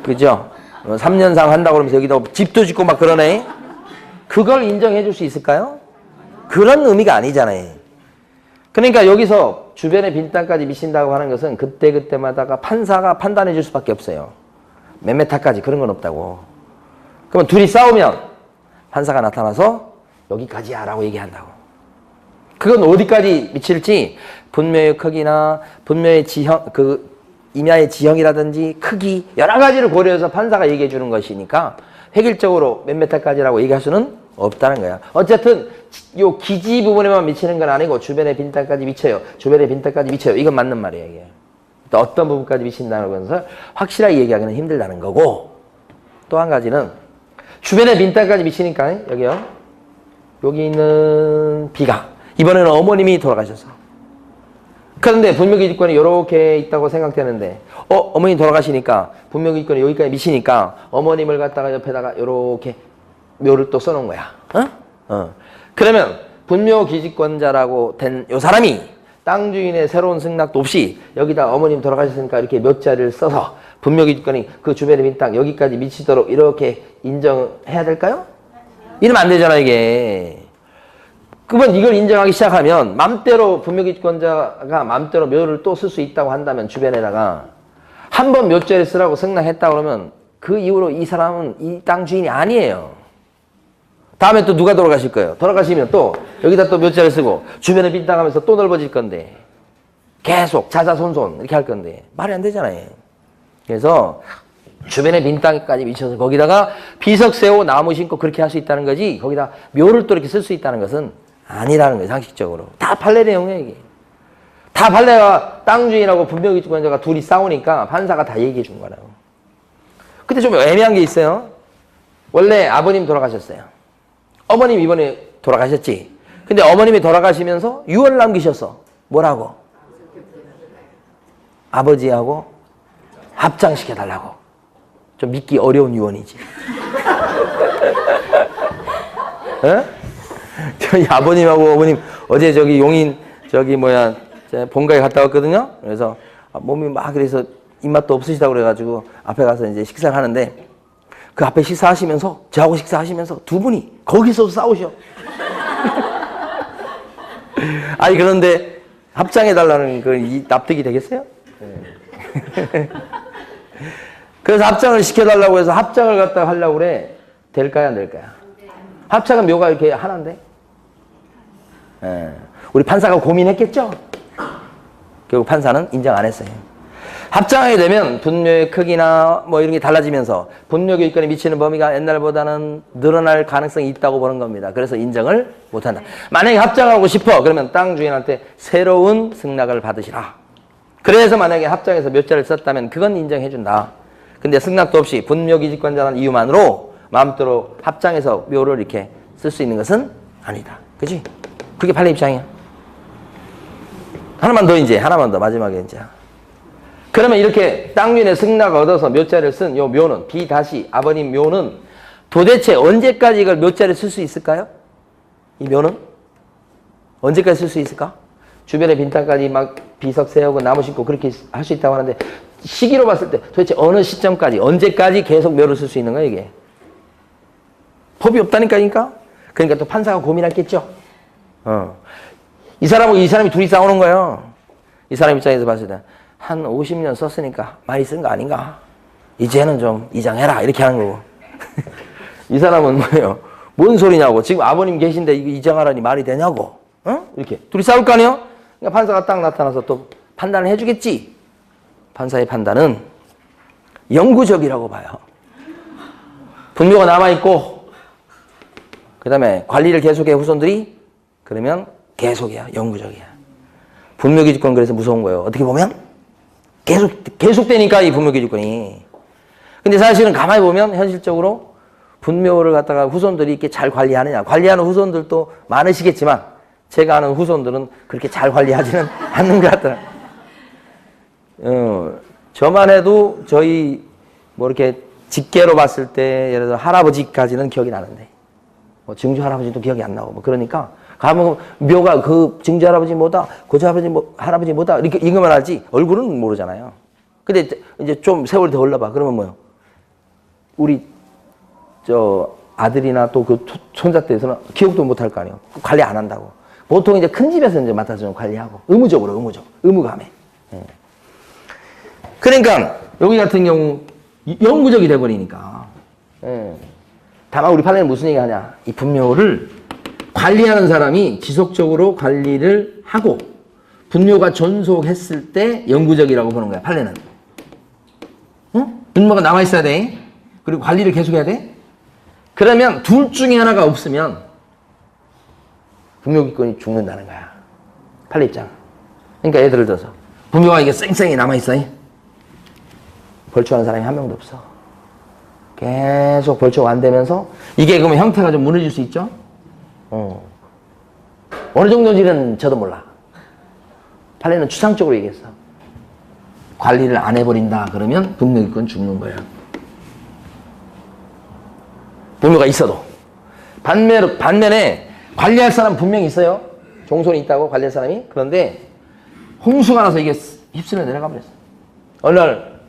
그죠? 3년상 한다고 그러면서 여기다 집도 짓고 막 그러네. 그걸 인정해 줄 수 있을까요? 그런 의미가 아니잖아요. 그러니까 여기서 주변의 빈 땅까지 미친다고 하는 것은 그때그때마다가 판사가 판단해 줄 수밖에 없어요. 몇 메타까지 그런 건 없다고. 그러면 둘이 싸우면 판사가 나타나서 여기까지야 라고 얘기한다고. 그건 어디까지 미칠지 분묘의 크기나 분묘의 지형, 임야의 지형이라든지 크기 여러 가지를 고려해서 판사가 얘기해 주는 것이니까 획일적으로 몇 메타까지라고 얘기할 수는 없다는 거야. 어쨌든 요 기지 부분에만 미치는 건 아니고 주변의 빈 땅까지 미쳐요. 주변의 빈 땅까지 미쳐요. 이건 맞는 말이에요. 이게. 또 어떤 부분까지 미친다는 것을 확실하게 얘기하기는 힘들다는 거고 또 한 가지는 주변의 빈 땅까지 미치니까 여기요. 여기 있는 B가 이번에는 어머님이 돌아가셔서 그런데 분묘기지권이 이렇게 있다고 생각되는데 어머니 돌아가시니까 분묘기지권이 여기까지 미치니까 어머님을 갖다가 옆에다가 이렇게 묘를 또 써놓은 거야. 그러면 분묘기지권자라고 된 요 사람이 땅 주인의 새로운 승낙도 없이 여기다 어머님 돌아가셨으니까 이렇게 몇 자리를 써서 분묘기지권이 그 주변의 빈 땅 여기까지 미치도록 이렇게 인정해야 될까요? 이러면 안 되잖아 이게. 그러면 이걸 인정하기 시작하면 맘대로 분묘기지권자가 맘대로 묘를 또 쓸 수 있다고 한다면 주변에다가 한 번 몇 자리 쓰라고 승낙했다 그러면 그 이후로 이 사람은 이 땅 주인이 아니에요. 다음에 또 누가 돌아가실 거예요? 돌아가시면 또 여기다 또 몇 자리 쓰고 주변에 빈 땅 하면서 또 넓어질 건데 계속 자자손손 이렇게 할 건데 말이 안 되잖아요. 그래서 주변에 빈 땅까지 미쳐서 거기다가 비석 세워 나무 심고 그렇게 할 수 있다는 거지 거기다 묘를 또 이렇게 쓸 수 있다는 것은 아니라는 거예요. 상식적으로. 다 판례 내용이에요 이게. 다 판례가 땅 주인하고 분묘기지권자가 둘이 싸우니까 판사가 다 얘기해 준 거라고. 근데 좀 애매한 게 있어요. 원래 아버님 돌아가셨어요. 어머님 이번에 돌아가셨지. 근데 어머님이 돌아가시면서 유언을 남기셨어. 뭐라고? 아버지하고 합장시켜달라고. 좀 믿기 어려운 유언이지. 어? 저희 아버님하고 어머님 어제 저기 용인 저기 뭐야 본가에 갔다 왔거든요. 그래서 몸이 막 그래서 입맛도 없으시다고 그래가지고 앞에 가서 이제 식사를 하는데 그 앞에 식사하시면서 저하고 식사하시면서 두 분이 거기서 싸우셔. 아니 그런데 합장해달라는 그 납득이 되겠어요? 네. 그래서 합장을 시켜달라고 해서 합장을 갖다 하려고 그래. 될까요 안 될까요? 합장은 묘가 이렇게 하나인데. 예. 우리 판사가 고민했겠죠? 결국 판사는 인정 안 했어요. 합장하게 되면 분묘의 크기나 뭐 이런 게 달라지면서 분묘기지권에 미치는 범위가 옛날보다는 늘어날 가능성이 있다고 보는 겁니다. 그래서 인정을 못한다. 만약에 합장하고 싶어 그러면 땅 주인한테 새로운 승낙을 받으시라. 그래서 만약에 합장해서 몇 자를 썼다면 그건 인정해준다. 근데 승낙도 없이 분묘기지권자라는 이유만으로 마음대로 합장해서 묘를 이렇게 쓸 수 있는 것은 아니다. 그치? 그게 판례 입장이야. 하나만 더 마지막에 이제. 그러면 이렇게 땅 주인의 승낙을 얻어서 몇 자리를 쓴 요 묘는 비다시 아버님 묘는 도대체 언제까지 이걸 몇 자리 쓸 수 있을까요? 이 묘는 언제까지 쓸 수 있을까? 주변에 빈 땅까지 막 비석 세우고 나무 심고 그렇게 할 수 있다고 하는데 시기로 봤을 때 도대체 어느 시점까지 언제까지 계속 묘를 쓸 수 있는 거야 이게? 법이 없다니까니까? 그러니까 또 판사가 고민했겠죠. 이 사람이 둘이 싸우는 거예요. 이 사람 입장에서 봤을 때 한 50년 썼으니까 많이 쓴 거 아닌가? 이제는 좀 이장해라 이렇게 하는 거고. 이 사람은 뭐예요? 뭔 소리냐고. 지금 아버님 계신데 이거 이장하라니 말이 되냐고. 이렇게 둘이 싸울 거 아니에요? 그러니까 판사가 딱 나타나서 또 판단을 해주겠지. 판사의 판단은 영구적이라고 봐요. 분묘가 남아있고 그 다음에 관리를 계속해 후손들이 그러면 계속이야. 영구적이야. 분묘기지권 그래서 무서운 거예요. 어떻게 보면 계속되니까 이 분묘기지권이. 근데 사실은 가만히 보면 현실적으로 분묘를 갖다가 후손들이 이렇게 잘 관리하느냐. 관리하는 후손들도 많으시겠지만 제가 아는 후손들은 그렇게 잘 관리하지는 않는 것 같더라. 저만 해도 저희 뭐 이렇게 직계로 봤을 때 예를 들어 할아버지까지는 기억이 나는데 뭐 증조 할아버지도 기억이 안 나고 뭐 그러니까 가면 묘가 그 증조 할아버지 뭐다 고조 할아버지 뭐다 이렇게 이거만 알지 얼굴은 모르잖아요. 근데 이제 좀 세월 더 흘러봐. 그러면 뭐요? 우리 저 아들이나 또 그 손자 때에서는 기억도 못 할 거 아니에요. 관리 안 한다고. 보통 이제 큰 집에서 이제 맡아서 좀 관리하고 의무감에. 예. 그러니까 여기 같은 경우 영구적이 돼버리니까. 예. 다만 우리 판례는 무슨 얘기 하냐? 이 분묘를 관리하는 사람이 지속적으로 관리를 하고 분묘가 존속했을 때 영구적이라고 보는 거야. 판례는. 분묘가 남아 있어야 돼. 그리고 관리를 계속해야 돼. 그러면 둘 중에 하나가 없으면 분묘기권이 죽는다는 거야. 판례 입장. 그러니까 예를 들어서 분묘가 이게 쌩쌩이 남아 있어. 벌초하는 사람이 한 명도 없어. 계속 벌초가 안 되면서 이게 그러면 형태가 좀 무너질 수 있죠? 어느 정도인지는 저도 몰라. 판례는 추상적으로 얘기했어. 관리를 안 해버린다 그러면 분묘기권 죽는 거야. 분묘가 있어도. 반면에 관리할 사람 분명히 있어요. 종손이 있다고 관리할 사람이. 그런데 홍수가 나서 이게 휩쓸려 내려가 버렸어. 어느 날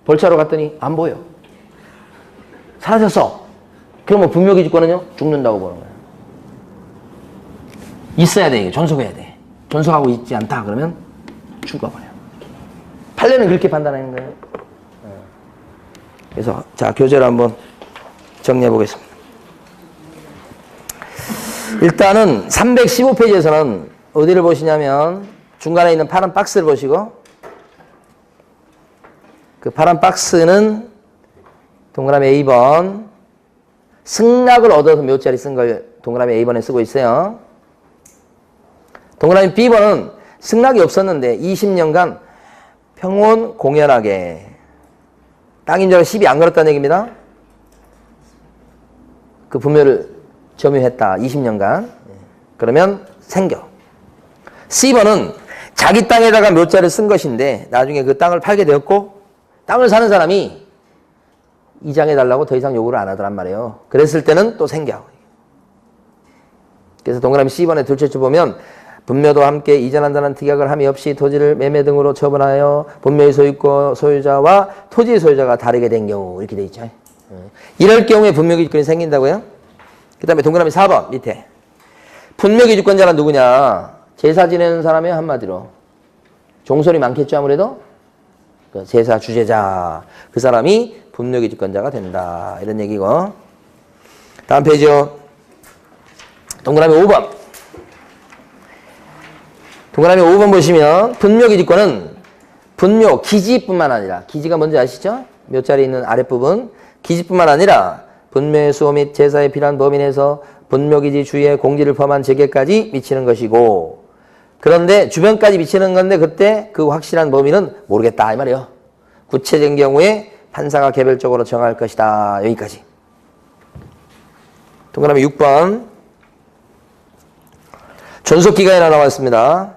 벌차로 갔더니 안 보여. 사라졌어. 그러면 분묘기지권은요 죽는다고 보는 거야. 있어야 돼. 이게 존속해야 돼. 존속하고 있지 않다 그러면 죽어버려. 판례는 그렇게 판단하는 거예요. 그래서 자 교재를 한번 정리해 보겠습니다. 일단은 315페이지에서는 어디를 보시냐면 중간에 있는 파란 박스를 보시고, 그 파란 박스는 동그라미 A번, 승낙을 얻어서 몇 자리 쓴 걸 동그라미 A번에 쓰고 있어요. 동그라미 B번은 승낙이 없었는데 20년간 평온 공연하게 땅 임자가 시비 안 걸었다는 얘기입니다. 그 분묘를 점유했다. 20년간. 그러면 생겨. C번은 자기 땅에다가 몇 자리를 쓴 것인데 나중에 그 땅을 팔게 되었고 땅을 사는 사람이 이장해달라고 더 이상 요구를 안 하더란 말이에요. 그랬을 때는 또 생겨. 그래서 동그라미 C번에 둘째줄 보면 분묘도 함께 이전한다는 특약을 함이 없이 토지를 매매 등으로 처분하여 분묘의 소유자와 토지의 소유자가 다르게 된 경우 이렇게 돼 있죠. 이럴 경우에 분묘기지권이 생긴다고요. 그 다음에 동그라미 4번 밑에 분묘기지권자는 누구냐. 제사 지내는 사람이에요. 한마디로. 종손이 많겠죠. 아무래도. 그 제사 주제자. 그 사람이 분묘기지권자가 된다. 이런 얘기고. 다음 페이지요. 동그라미 5번. 동그라미 5번 보시면 분묘기지권은 분묘 기지뿐만 아니라, 기지가 뭔지 아시죠? 몇 자리 있는 아랫부분. 기지뿐만 아니라 분묘의 수호 및 제사에 필요한 범위 내에서 분묘기지 주위에 공지를 포함한 재개까지 미치는 것이고, 그런데 주변까지 미치는 건데 그때 그 확실한 범위는 모르겠다 이 말이에요. 구체적인 경우에 판사가 개별적으로 정할 것이다. 여기까지. 동그라미 6번. 존속기간이 하나 나왔습니다.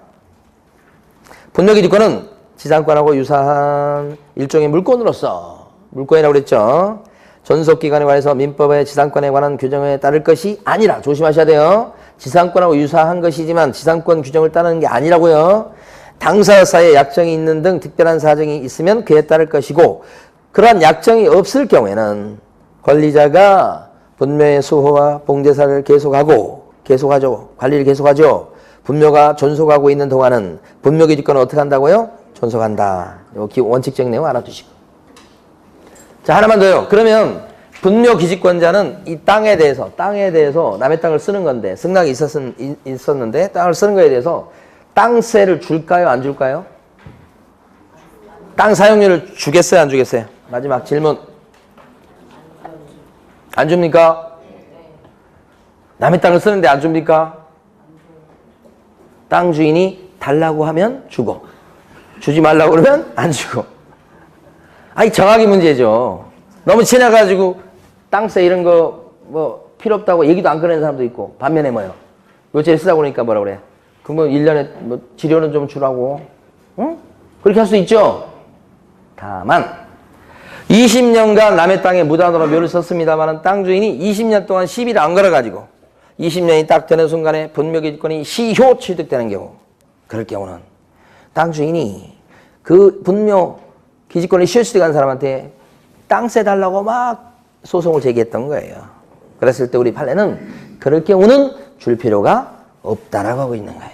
분묘기지권은 지상권하고 유사한 일종의 물권으로서, 물권이라고 그랬죠. 존속기간에 관해서 민법의 지상권에 관한 규정에 따를 것이 아니라, 조심하셔야 돼요. 지상권하고 유사한 것이지만 지상권 규정을 따르는 게 아니라고요. 당사 사이에 약정이 있는 등 특별한 사정이 있으면 그에 따를 것이고, 그러한 약정이 없을 경우에는 권리자가 분묘의 수호와 봉제사를 계속하죠. 관리를 계속하죠. 분묘가 존속하고 있는 동안은 분묘기지권은 어떻게 한다고요? 존속한다. 이 원칙적 내용 알아두시고. 자, 하나만 더요. 그러면 분묘기지권자는 이 땅에 대해서 남의 땅을 쓰는 건데, 승낙이 있었는데 땅을 쓰는 거에 대해서 땅세를 줄까요? 안 줄까요? 땅 사용료를 주겠어요? 안 주겠어요? 마지막 질문. 안 줍니까? 남의 땅을 쓰는데 안 줍니까? 땅 주인이 달라고 하면 주고, 주지 말라고 그러면 안 주고. 아니, 정확히 문제죠. 너무 친해가지고 땅세 이런 거 뭐 필요 없다고 얘기도 안 꺼내는 사람도 있고, 반면에 뭐요? 요새 쓰다 보니까 뭐라 그래? 그 뭐 1년에 뭐 지료는 좀 주라고. 응? 그렇게 할 수 있죠. 다만 20년간 남의 땅에 무단으로 묘를 썼습니다만 땅 주인이 20년 동안 시비를 안 걸어가지고 20년이 딱 되는 순간에 분묘기지권이 시효 취득되는 경우, 그럴 경우는 땅 주인이 그 분묘기지권이 시효 취득한 사람한테 땅세 달라고 막 소송을 제기했던 거예요. 그랬을 때 우리 판례는 그럴 경우는 줄 필요가 없다라고 하고 있는 거예요.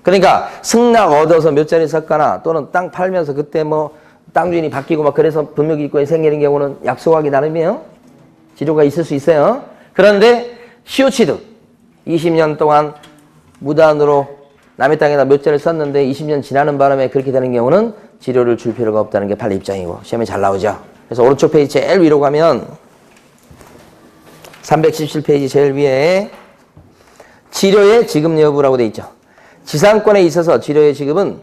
그러니까 승낙 얻어서 몇 자리 섰거나 또는 땅 팔면서 그때 뭐 땅 주인이 바뀌고 막 그래서 분묘기지권이 생기는 경우는 약속하기 나름이에요. 지료가 있을 수 있어요. 그런데 시효 취득 20년 동안 무단으로 남의 땅에다 몇 자리를 썼는데 20년 지나는 바람에 그렇게 되는 경우는 지료를 줄 필요가 없다는 게 판례 입장이고, 시험에 잘 나오죠. 그래서 오른쪽 페이지 제일 위로 가면 317페이지 제일 위에 지료의 지급 여부라고 돼 있죠. 지상권에 있어서 지료의 지급은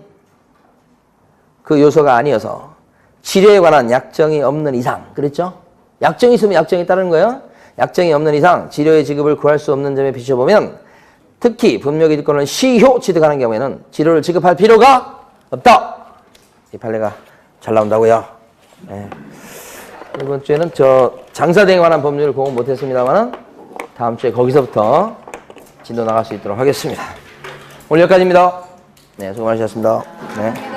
그 요소가 아니어서 지료에 관한 약정이 없는 이상, 그랬죠? 약정이 있으면 약정이 따르는 거예요. 약정이 없는 이상 지료의 지급을 구할 수 없는 점에 비춰보면 특히 분묘기 특권은 시효 취득하는 경우에는 지료를 지급할 필요가 없다. 이 판례가 잘 나온다고요. 네. 이번 주에는 저 장사대행에 관한 법률을 공부 못했습니다만 다음 주에 거기서부터 진도 나갈 수 있도록 하겠습니다. 오늘 여기까지입니다. 네, 수고 많으셨습니다. 네.